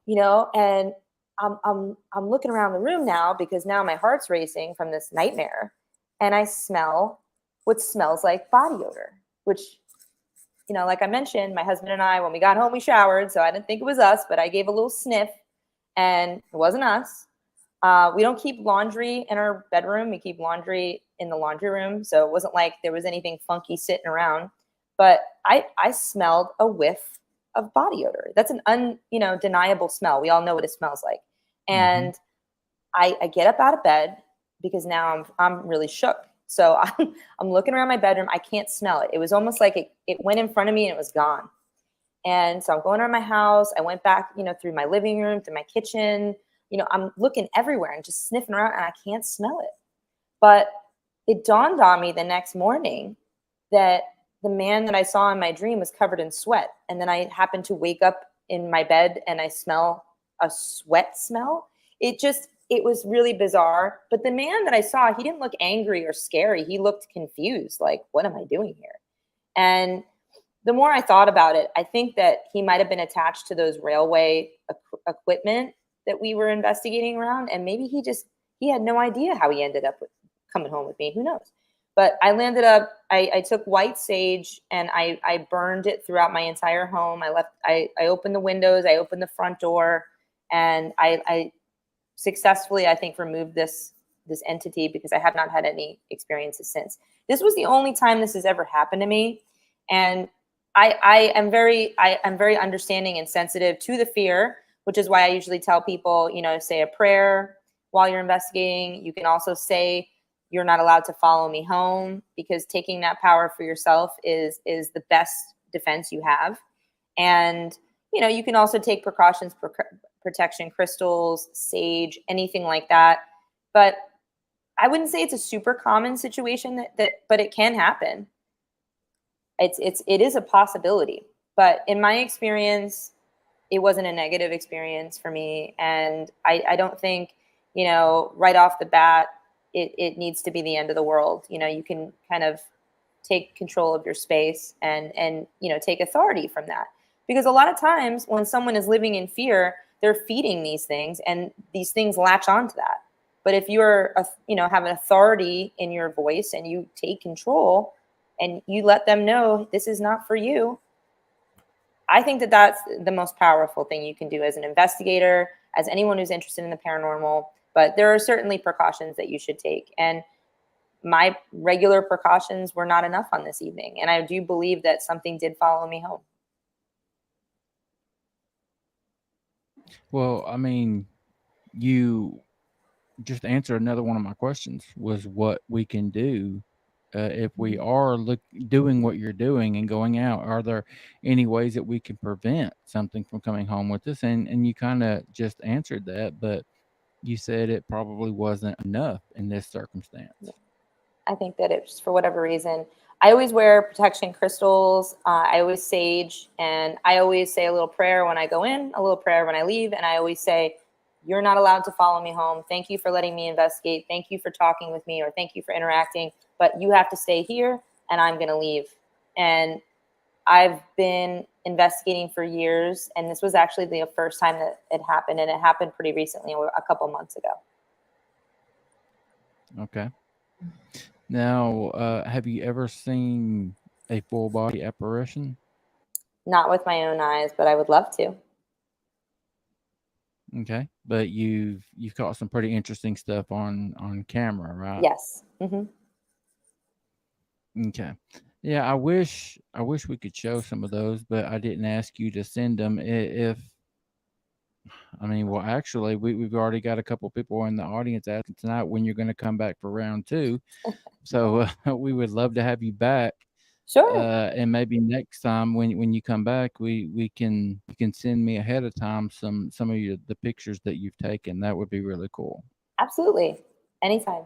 and I'm looking around the room now because now my heart's racing from this nightmare. And I smell what smells like body odor, which, like I mentioned, my husband and I, when we got home, we showered. So I didn't think it was us, but I gave a little sniff and it wasn't us. We don't keep laundry in our bedroom. We keep laundry in the laundry room. So it wasn't like there was anything funky sitting around, but I smelled a whiff of body odor. That's an undeniable smell. We all know what it smells like. And I get up out of bed because now I'm really shook. So I'm looking around my bedroom. I can't smell it. It was almost like it went in front of me and it was gone. And so I'm going around my house. I went back, through my living room, through my kitchen. I'm looking everywhere and just sniffing around, and I can't smell it. But it dawned on me the next morning that the man that I saw in my dream was covered in sweat. And then I happened to wake up in my bed and I smell a sweat smell. It was really bizarre. But the man that I saw, he didn't look angry or scary. He looked confused. Like, what am I doing here? And the more I thought about it, I think that he might have been attached to those railway equipment that we were investigating around. And maybe he had no idea how he ended up coming home with me. Who knows? But I landed up, I took white sage and I burned it throughout my entire home. I opened the windows, I opened the front door, and I successfully, I think, removed this entity, because I have not had any experiences since. This was the only time this has ever happened to me. And I am very understanding and sensitive to the fear, which is why I usually tell people, say a prayer while you're investigating. You can also say, you're not allowed to follow me home, because taking that power for yourself is the best defense you have. And, you can also take precautions, protection crystals, sage, anything like that. But I wouldn't say it's a super common situation but it can happen. It is a possibility, but in my experience, it wasn't a negative experience for me. And I don't think, right off the bat, it needs to be the end of the world. You can kind of take control of your space and take authority from that. Because a lot of times when someone is living in fear, they're feeding these things, and these things latch onto that. But if you're, have an authority in your voice and you take control and you let them know this is not for you, I think that that's the most powerful thing you can do as an investigator, as anyone who's interested in the paranormal. But there are certainly precautions that you should take. And my regular precautions were not enough on this evening. And I do believe that something did follow me home. Well, I mean, you just answered another one of my questions, was what we can do if we are doing what you're doing and going out. Are there any ways that we can prevent something from coming home with us? And you kind of just answered that, but you said it probably wasn't enough in this circumstance. I think that it's, for whatever reason, I always wear protection crystals. I always sage, and I always say a little prayer when I go in, a little prayer when I leave. And I always say, you're not allowed to follow me home. Thank you for letting me investigate. Thank you for talking with me, or thank you for interacting. But you have to stay here, and I'm going to leave. And I've been investigating for years, and this was actually the first time that it happened, and it happened pretty recently, a couple months ago. Okay. Now, have you ever seen a full body apparition? Not with my own eyes, but I would love to. Okay, but you've caught some pretty interesting stuff on camera, right? Yes. Mm-hmm. Okay. Yeah, I wish we could show some of those, but I didn't ask you to send them. Well, actually, we've already got a couple people in the audience asking tonight when you're going to come back for round 2. So we would love to have you back. Sure. And maybe next time when you come back, you can send me ahead of time some of the pictures that you've taken. That would be really cool. Absolutely. Anytime.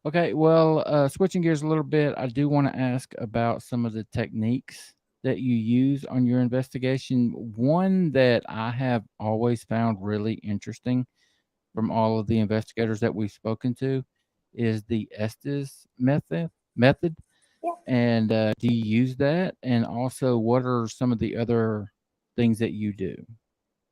Okay, well, switching gears a little bit, I do want to ask about some of the techniques that you use on your investigation. One that I have always found really interesting from all of the investigators that we've spoken to is the Estes method. Yeah. And do you use that? And also, what are some of the other things that you do?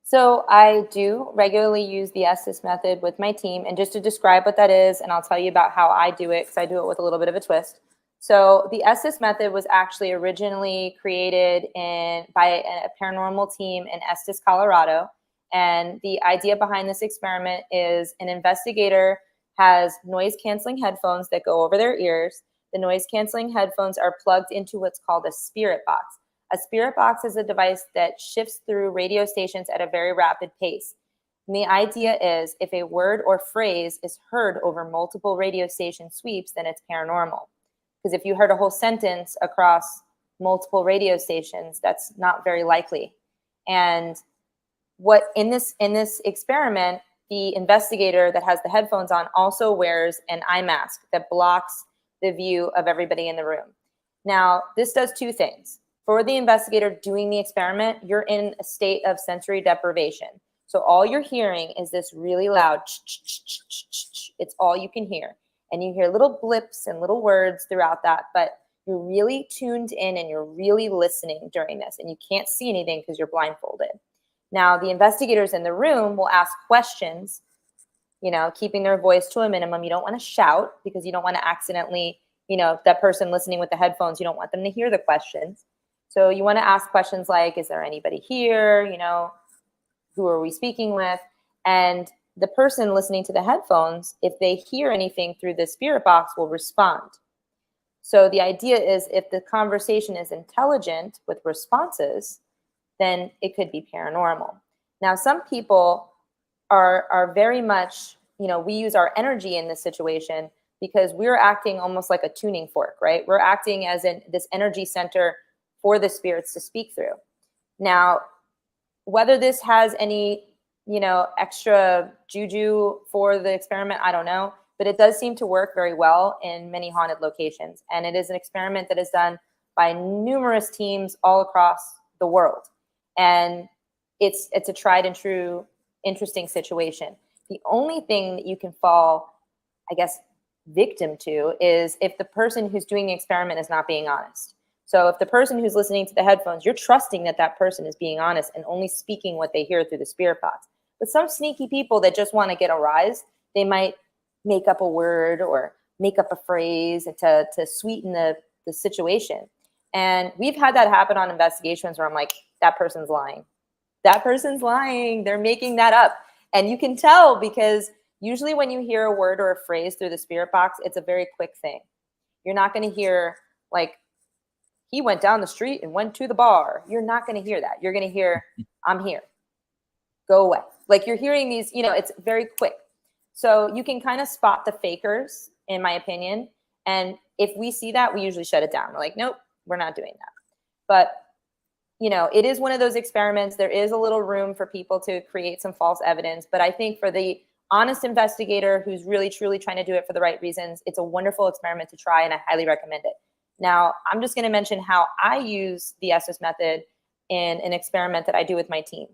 So I do regularly use the Estes method with my team. And just to describe what that is, and I'll tell you about how I do it, because I do it with a little bit of a twist. So the Estes method was actually originally created by a paranormal team in Estes, Colorado. And the idea behind this experiment is an investigator has noise-canceling headphones that go over their ears. The noise-canceling headphones are plugged into what's called a spirit box. A spirit box is a device that shifts through radio stations at a very rapid pace. And the idea is if a word or phrase is heard over multiple radio station sweeps, then it's paranormal. Because if you heard a whole sentence across multiple radio stations, that's not very likely. And what in this experiment, the investigator that has the headphones on also wears an eye mask that blocks the view of everybody in the room. Now, this does two things. For the investigator doing the experiment, you're in a state of sensory deprivation. So all you're hearing is this really loud, it's all you can hear. And you hear little blips and little words throughout that, but you're really tuned in and you're really listening during this, and you can't see anything because you're blindfolded. Now, the investigators in the room will ask questions, you know, keeping their voice to a minimum. You don't want to shout because you don't want to accidentally, you know, that person listening with the headphones, you don't want them to hear the questions. So you want to ask questions like, is there anybody here? You know, who are we speaking with? And the person listening to the headphones, if they hear anything through the spirit box, will respond. So the idea is if the conversation is intelligent with responses, then it could be paranormal. Now, some people are very much, you know, we use our energy in this situation because we're acting almost like a tuning fork, right? We're acting as in this energy center for the spirits to speak through. Now, whether this has any, you know, extra juju for the experiment, I don't know, but it does seem to work very well in many haunted locations. And it is an experiment that is done by numerous teams all across the world. And it's a tried and true, interesting situation. The only thing that you can fall, I guess, victim to is if the person who's doing the experiment is not being honest. So if the person who's listening to the headphones, you're trusting that that person is being honest and only speaking what they hear through the spirit box. But some sneaky people that just want to get a rise, they might make up a word or make up a phrase to sweeten the situation. And we've had that happen on investigations where I'm like, that person's lying. That person's lying. They're making that up. And you can tell because usually when you hear a word or a phrase through the spirit box, it's a very quick thing. You're not going to hear like, he went down the street and went to the bar. You're not going to hear that. You're going to hear, I'm here. Go away. Like you're hearing these, you know, it's very quick. So you can kind of spot the fakers, in my opinion. And if we see that, we usually shut it down. We're like, nope, we're not doing that. But, you know, it is one of those experiments. There is a little room for people to create some false evidence. But I think for the honest investigator who's really, truly trying to do it for the right reasons, it's a wonderful experiment to try, and I highly recommend it. Now, I'm just going to mention how I use the Estes method in an experiment that I do with my team.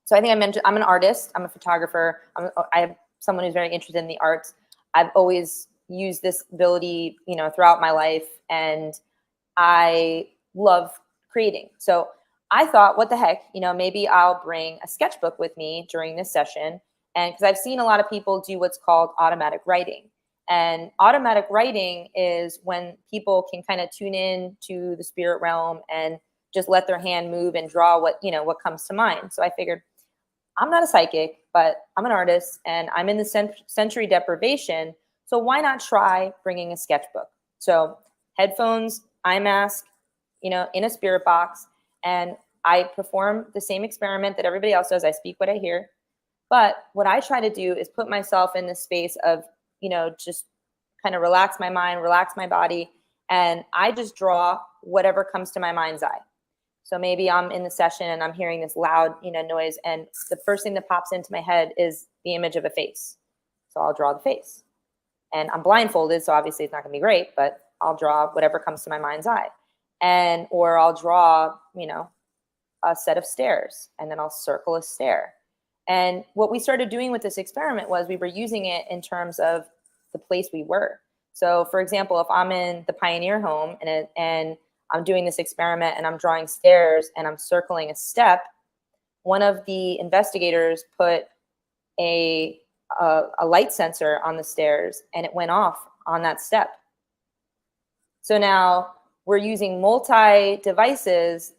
So I think I mentioned I'm an artist. I'm a photographer. I'm someone who's very interested in the arts. I've always used this ability, you know, throughout my life, and I love creating. So I thought, what the heck, you know, maybe I'll bring a sketchbook with me during this session. And because I've seen a lot of people do what's called automatic writing. And automatic writing is when people can kind of tune in to the spirit realm and just let their hand move and draw what, you know, what comes to mind. So I figured, I'm not a psychic, but I'm an artist and I'm in the sensory deprivation. So why not try bringing a sketchbook? So headphones, eye mask, you know, in a spirit box. And I perform the same experiment that everybody else does. I speak what I hear. But what I try to do is put myself in the space of, you know, just kind of relax my mind, relax my body. And I just draw whatever comes to my mind's eye. So maybe I'm in the session and I'm hearing this loud, you know, noise. And the first thing that pops into my head is the image of a face. So I'll draw the face. And I'm blindfolded, so obviously it's not going to be great, but I'll draw whatever comes to my mind's eye. And, or I'll draw, you know, a set of stairs, and then I'll circle a stair. And what we started doing with this experiment was we were using it in terms of the place we were. So for example, if I'm in the Pioneer home and I'm doing this experiment and I'm drawing stairs and I'm circling a step, one of the investigators put a light sensor on the stairs and it went off on that step. So now we're using multi-devices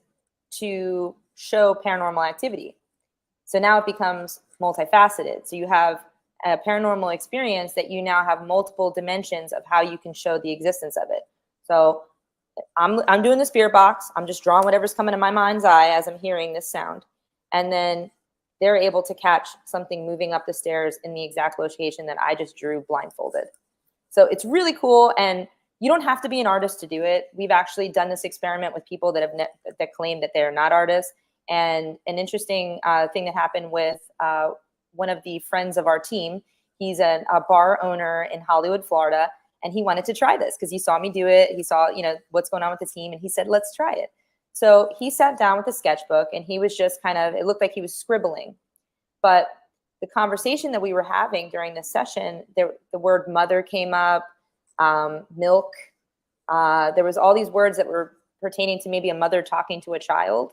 to show paranormal activity. So now it becomes multifaceted. So you have a paranormal experience that you now have multiple dimensions of how you can show the existence of it. So I'm doing the spirit box. I'm just drawing whatever's coming to my mind's eye as I'm hearing this sound. And then they're able to catch something moving up the stairs in the exact location that I just drew blindfolded. So it's really cool. And you don't have to be an artist to do it. We've actually done this experiment with people that that claim that they're not artists. And an interesting thing that happened with one of the friends of our team, he's a bar owner in Hollywood, Florida, and he wanted to try this because he saw me do it. He saw, what's going on with the team, and he said, let's try it. So he sat down with a sketchbook, and he was just it looked like he was scribbling. But the conversation that we were having during this session, the word mother came up, milk. There was all these words that were pertaining to maybe a mother talking to a child.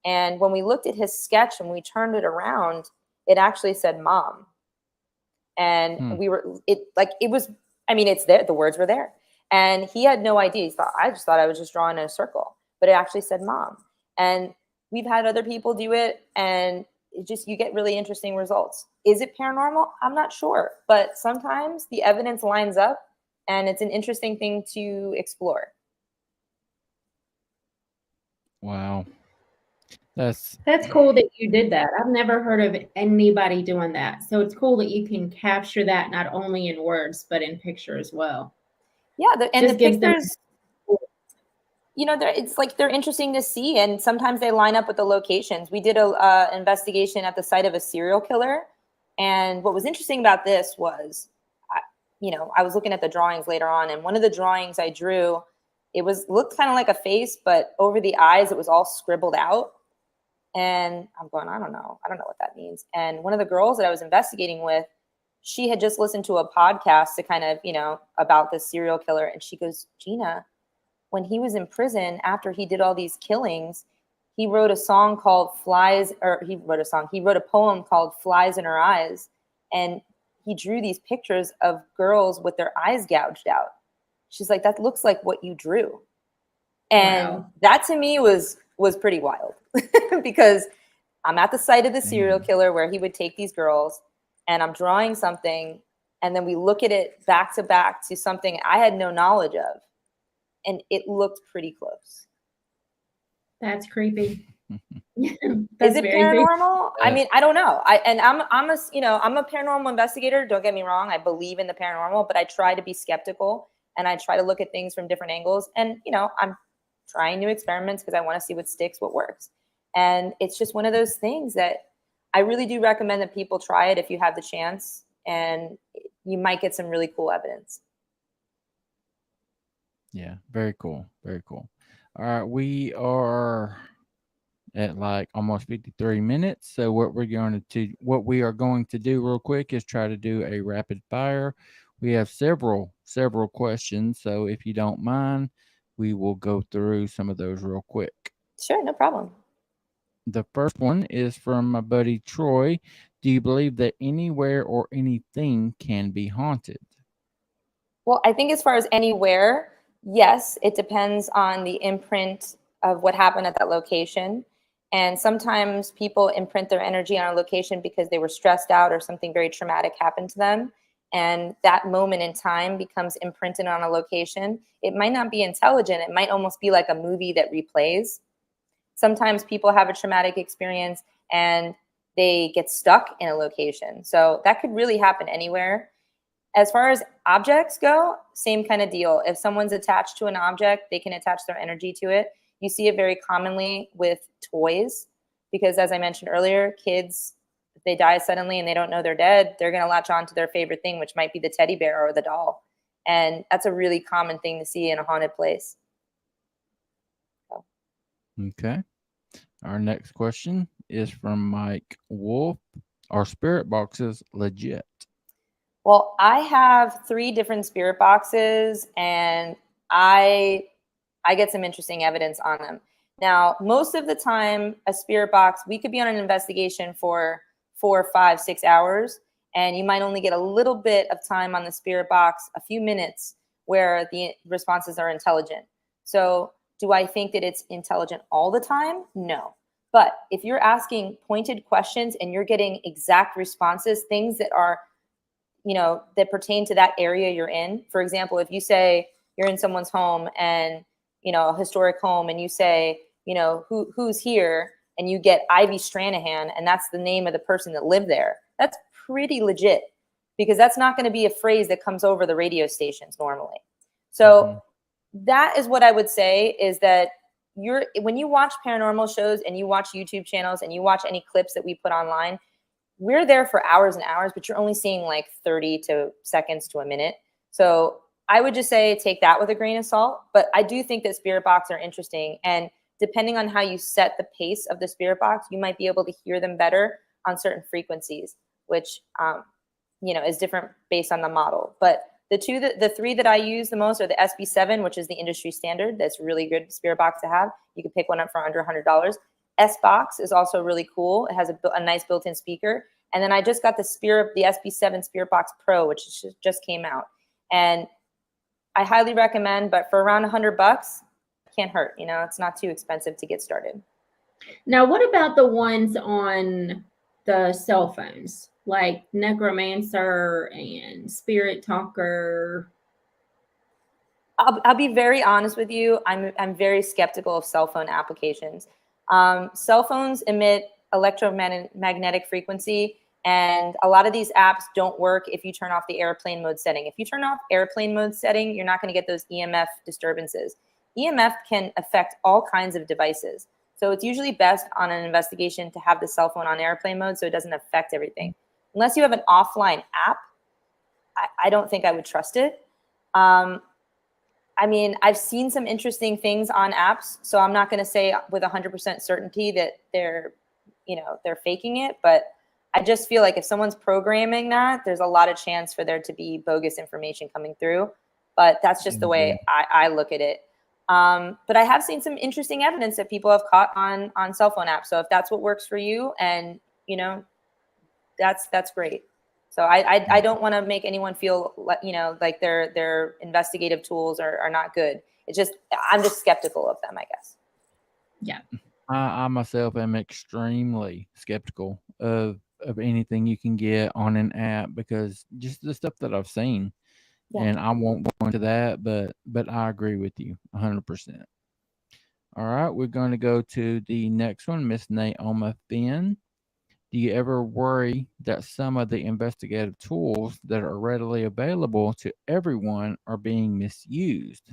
And when we looked at his sketch and we turned it around, it actually said mom. And it's there. The words were there. And he had no idea. I just thought I was just drawing a circle, but it actually said mom. And we've had other people do it, and you get really interesting results. Is it paranormal? I'm not sure, but sometimes the evidence lines up, and it's an interesting thing to explore. Wow. That's cool that you did that. I've never heard of anybody doing that. So it's cool that you can capture that not only in words, but in picture as well. Yeah. The pictures, it's like they're interesting to see. And sometimes they line up with the locations. We did a investigation at the site of a serial killer. And what was interesting about this was, I was looking at the drawings later on, and one of the drawings I drew, looked kind of like a face, but over the eyes, it was all scribbled out. And I'm going, I don't know what that means. And one of the girls that I was investigating with, she had just listened to a podcast to kind of, about this serial killer. And she goes, Gina, when he was in prison, after he did all these killings, he wrote a song called he wrote a poem called Flies in Her Eyes. And he drew these pictures of girls with their eyes gouged out. She's like, that looks like what you drew. And that to me was pretty wild because I'm at the site of the serial killer where he would take these girls, and I'm drawing something, and then we look at it back to back to something I had no knowledge of, and it looked pretty close. That's creepy. Is it paranormal? I mean, I don't know. I'm a paranormal investigator. Don't get me wrong. I believe in the paranormal, but I try to be skeptical, and I try to look at things from different angles. And, I'm trying new experiments because I want to see what sticks, what works. And it's just one of those things that I really do recommend that people try it if you have the chance, and you might get some really cool evidence. Yeah, very cool. Very cool. All right, we are at like almost 53 minutes. So what we are going to do real quick is try to do a rapid fire. We have several questions. So if you don't mind, we will go through some of those real quick. Sure, no problem. The first one is from my buddy Troy. Do you believe that anywhere or anything can be haunted? Well, I think as far as anywhere, yes, it depends on the imprint of what happened at that location. And sometimes people imprint their energy on a location because they were stressed out or something very traumatic happened to them. And that moment in time becomes imprinted on a location. It might not be intelligent. It might almost be like a movie that replays. Sometimes people have a traumatic experience and they get stuck in a location. So that could really happen anywhere. As far as objects go, same kind of deal. If someone's attached to an object, they can attach their energy to it. You see it very commonly with toys because, as I mentioned earlier, kids, if they die suddenly and they don't know they're dead, they're going to latch on to their favorite thing, which might be the teddy bear or the doll. And that's a really common thing to see in a haunted place. So. Okay. Our next question is from Mike Wolf. Are spirit boxes legit? Well, I have 3 different spirit boxes, and I get some interesting evidence on them. Now, most of the time, a spirit box, we could be on an investigation for 4, 5, 6 hours, and you might only get a little bit of time on the spirit box, a few minutes, where the responses are intelligent. So do I think that it's intelligent all the time? No. But if you're asking pointed questions and you're getting exact responses, things that are, that pertain to that area you're in. For example, if you say you're in someone's home and, a historic home, and you say, who's here, and you get Ivy Stranahan, and that's the name of the person that lived there, that's pretty legit, because that's not going to be a phrase that comes over the radio stations normally. So that is what I would say, is that when you watch paranormal shows and you watch YouTube channels and you watch any clips that we put online, we're there for hours and hours, but you're only seeing like 30 seconds to a minute. So I would just say take that with a grain of salt. But I do think that spirit box are interesting. And depending on how you set the pace of the spirit box, you might be able to hear them better on certain frequencies, which, is different based on the model. But the three that I use the most are the SB7, which is the industry standard. That's a really good spirit box to have. You can pick one up for under $100. S box is also really cool. It has a nice built-in speaker. And then I just got the SB7 Spirit Box Pro, which just came out. And I highly recommend, but for around $100, can't hurt. It's not too expensive to get started. Now, what about the ones on the cell phones, like Necromancer and Spirit Talker? I'll be very honest with you. I'm very skeptical of cell phone applications. Cell phones emit electromagnetic frequency, and a lot of these apps don't work if you turn off the airplane mode setting. If you turn off airplane mode setting, you're not going to get those EMF disturbances. EMF can affect all kinds of devices. So it's usually best on an investigation to have the cell phone on airplane mode so it doesn't affect everything. Unless you have an offline app, I don't think I would trust it. I've seen some interesting things on apps, so I'm not going to say with 100% certainty that they're faking it, but I just feel like if someone's programming that, there's a lot of chance for there to be bogus information coming through. But that's just the way I look at it. But I have seen some interesting evidence that people have caught on cell phone apps. So if that's what works for you, and that's great. So I don't want to make anyone feel like their investigative tools are not good. It's just, I'm just skeptical of them, I guess. Yeah. I myself am extremely skeptical of anything you can get on an app, because just the stuff that I've seen, and I won't go into that, but I agree with you 100%. All right, we're going to go to the next one, Miss Naoma Finn. Do you ever worry that some of the investigative tools that are readily available to everyone are being misused,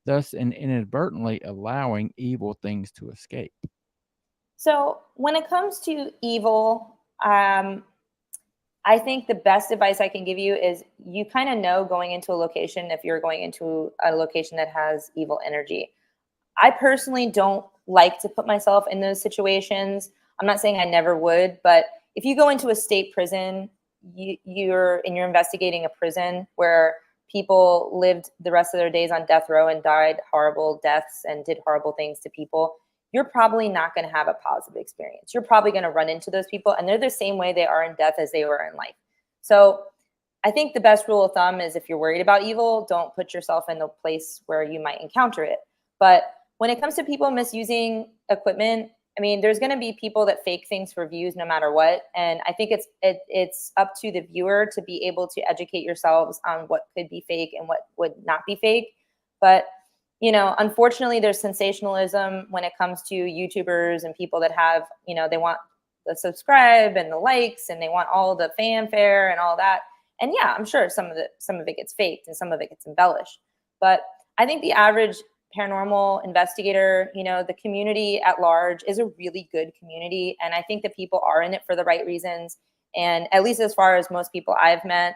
thus inadvertently allowing evil things to escape? So when it comes to evil, I think the best advice I can give you is you kind of know going into a location if you're going into a location that has evil energy. I personally don't like to put myself in those situations. I'm not saying I never would, but if you go into a state prison, you're investigating a prison where people lived the rest of their days on death row and died horrible deaths and did horrible things to people, you're probably not going to have a positive experience. You're probably going to run into those people, and they're the same way they are in death as they were in life. So I think the best rule of thumb is if you're worried about evil, don't put yourself in the place where you might encounter it. But when it comes to people misusing equipment, there's going to be people that fake things for views no matter what. And I think it's up to the viewer to be able to educate yourselves on what could be fake and what would not be fake. But unfortunately, there's sensationalism when it comes to YouTubers and people that have, they want the subscribe and the likes, and they want all the fanfare and all that. And yeah, I'm sure some of it gets faked and some of it gets embellished. But I think the average paranormal investigator, the community at large is a really good community. And I think that people are in it for the right reasons. And at least as far as most people I've met,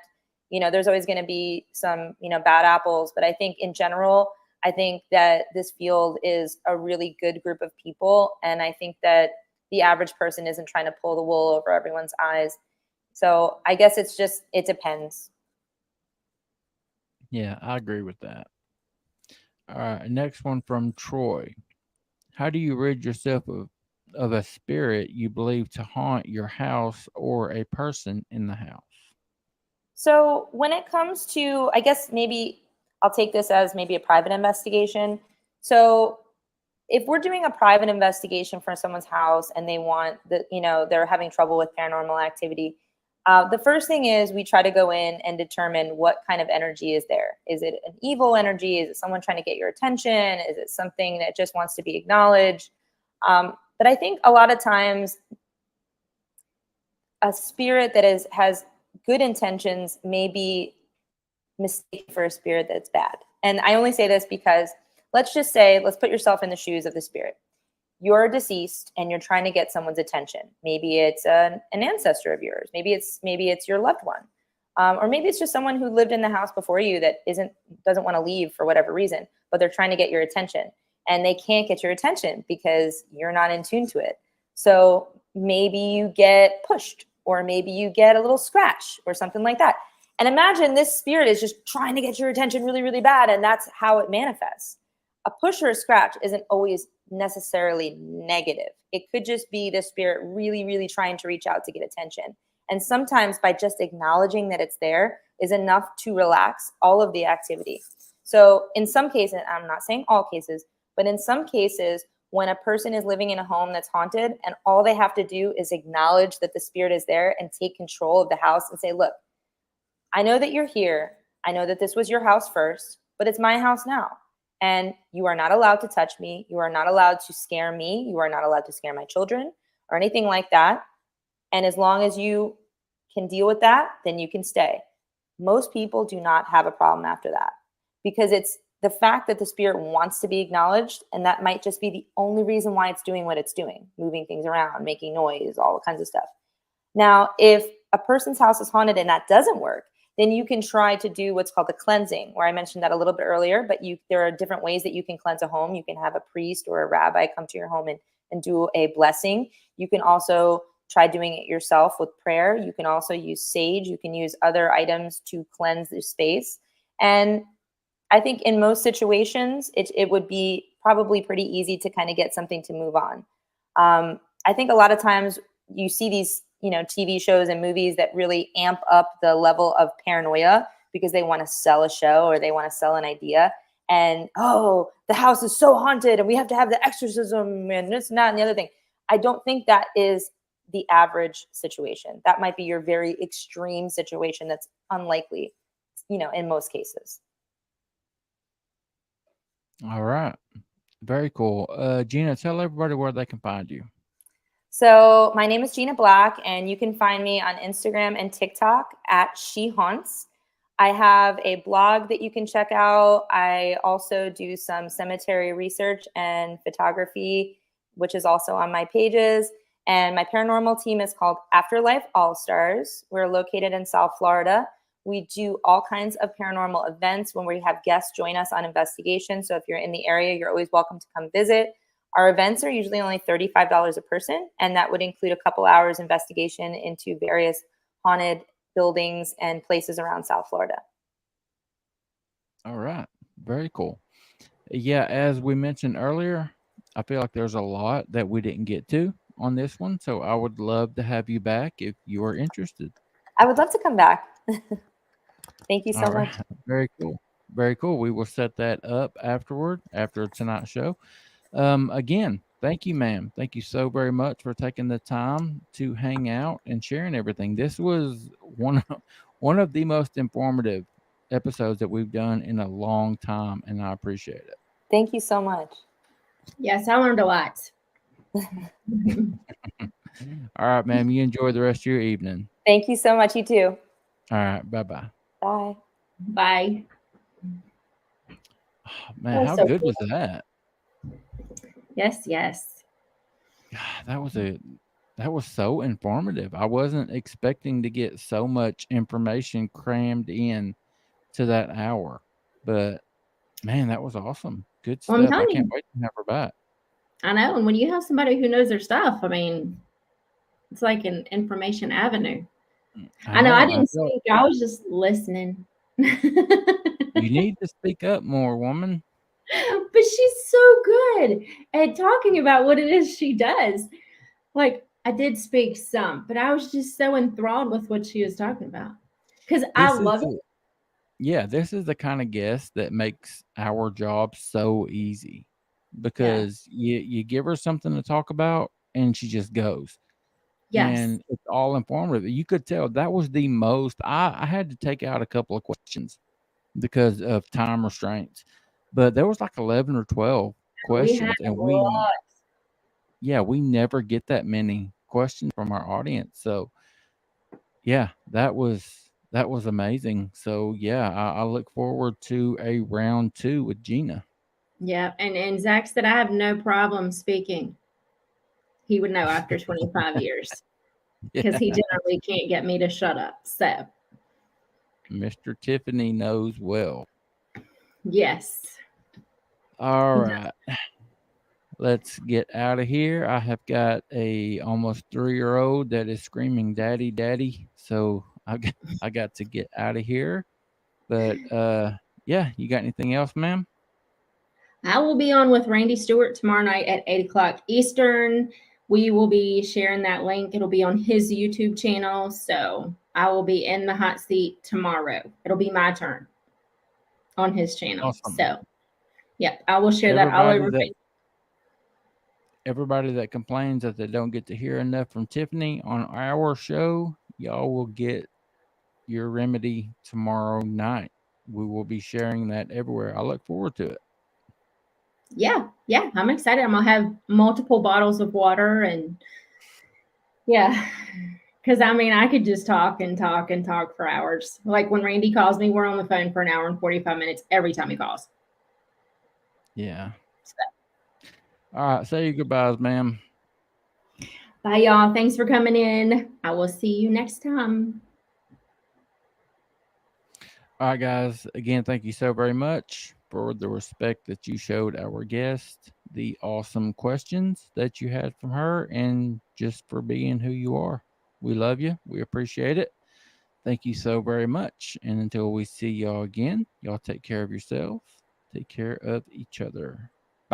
there's always going to be some, bad apples. But I think in general, I think that this field is a really good group of people. And I think that the average person isn't trying to pull the wool over everyone's eyes. So I guess it depends. Yeah, I agree with that. All right, next one from Troy. How do you rid yourself of a spirit you believe to haunt your house or a person in the house? So when it comes to, I guess maybe I'll take this as maybe a private investigation. So if we're doing a private investigation for someone's house and they want they're having trouble with paranormal activity, the first thing is we try to go in and determine what kind of energy is there. Is it an evil energy? Is it someone trying to get your attention? Is it something that just wants to be acknowledged? But I think a lot of times a spirit that has good intentions may be mistaken for a spirit that's bad. And I only say this because let's put yourself in the shoes of the spirit. You're deceased and you're trying to get someone's attention. Maybe it's an ancestor of yours. Maybe it's your loved one. Or maybe it's just someone who lived in the house before you that doesn't want to leave for whatever reason, but they're trying to get your attention. And they can't get your attention because you're not in tune to it. So maybe you get pushed, or maybe you get a little scratch or something like that. And imagine this spirit is just trying to get your attention really, really bad, and that's how it manifests. A push or a scratch isn't always necessarily negative. It could just be the spirit really, really trying to reach out to get attention. And sometimes by just acknowledging that it's there is enough to relax all of the activity. So in some cases, I'm not saying all cases, but in some cases, when a person is living in a home that's haunted and all they have to do is acknowledge that the spirit is there and take control of the house and say, look, I know that you're here. I know that this was your house first, but it's my house now. And you are not allowed to touch me. You are not allowed to scare me. You are not allowed to scare my children or anything like that. And as long as you can deal with that, then you can stay. Most people do not have a problem after that, because it's the fact that the spirit wants to be acknowledged, and that might just be the only reason why it's doing what it's doing, moving things around, making noise, all kinds of stuff. Now, if a person's house is haunted and that doesn't work, then you can try to do what's called the cleansing, where I mentioned that a little bit earlier, but there are different ways that you can cleanse a home. You can have a priest or a rabbi come to your home and do a blessing. You can also try doing it yourself with prayer. You can also use sage. You can use other items to cleanse the space. And I think in most situations, it would be probably pretty easy to kind of get something to move on. I think a lot of times you see these, TV shows and movies that really amp up the level of paranoia because they want to sell a show or they want to sell an idea. And, oh, the house is so haunted and we have to have the exorcism and this and that and the other thing. I don't think that is the average situation. That might be your very extreme situation that's unlikely, in most cases. All right. Very cool. Gina, tell everybody where they can find you. So my name is Gina Black, and you can find me on Instagram and TikTok at She Haunts. I have a blog that you can check out. I also do some cemetery research and photography, which is also on my pages. And my paranormal team is called Afterlife All-Stars. We're located in South Florida. We do all kinds of paranormal events when we have guests join us on investigation. So if you're in the area, you're always welcome to come visit. Our events are usually only $35 a person, and that would include a couple hours investigation into various haunted buildings and places around South Florida. All right. Very cool. Yeah, as we mentioned earlier, I feel like there's a lot that we didn't get to on this one, so I would love to have you back if you are interested. I would love to come back. Thank you so much. Very cool. Very cool. We will set that up after tonight's show. Again, thank you, ma'am. Thank you so very much for taking the time to hang out and sharing everything. This was one of the most informative episodes that we've done in a long time, and I appreciate it. Thank you so much. Yes, I learned a lot. All right, ma'am. You enjoy the rest of your evening. Thank you so much. You too. All right. Bye-bye. Bye. Bye. Oh, man, how good was that? Yes. God, that was so informative. I wasn't expecting to get so much information crammed in to that hour, but man, that was awesome. Good stuff. I can't wait to have her back. I know. And when you have somebody who knows their stuff, I mean, it's like an information avenue. I know. I didn't speak. I was just listening. You need to speak up more, woman. But she's so good at talking about what it is she does. Like, I did speak some, but I was just so enthralled with what she was talking about because I love it. Yeah, this is the kind of guest that makes our job so easy because you give her something to talk about and she just goes. Yes. And it's all informative. You could tell that was the most. I had to take out a couple of questions because of time restraints, but there was like 11 or 12 questions, and yeah, we never get that many questions from our audience. So yeah, that was amazing. So yeah, I look forward to a round 2 with Gina. Yeah, and Zach said I have no problem speaking. He would know after 25 years because he Yeah, generally can't get me to shut up. So Mr. Tiffany knows well. yes. All right. Let's get out of here. I have got a almost 3-year-old that is screaming daddy daddy. So I got to get out of here. But yeah, you got anything else, ma'am? I will be on with Randy Stewart tomorrow night at 8 o'clock Eastern. We will be sharing that link. It'll be on his YouTube channel. So I will be in the hot seat tomorrow. It'll be my turn on his channel. Awesome. So, yep, I will share that all over Facebook. Everybody that complains that they don't get to hear enough from Tiffany on our show, y'all will get your remedy tomorrow night. We will be sharing that everywhere. I look forward to it. Yeah, I'm excited. I'm gonna have multiple bottles of water and yeah, because I mean I could just talk and talk and talk for hours. Like when Randy calls me, we're on the phone for an hour and 45 minutes every time he calls. Yeah. So, all right, say your goodbyes, ma'am. bye, y'all. Thanks for coming in. I will see you next time. All right, guys. Again, thank you so very much for the respect that you showed our guest, the awesome questions that you had from her, and just for being who you are. We love you. We appreciate it. Thank you so very much. And until we see y'all again, y'all take care of yourself. Take care of each other.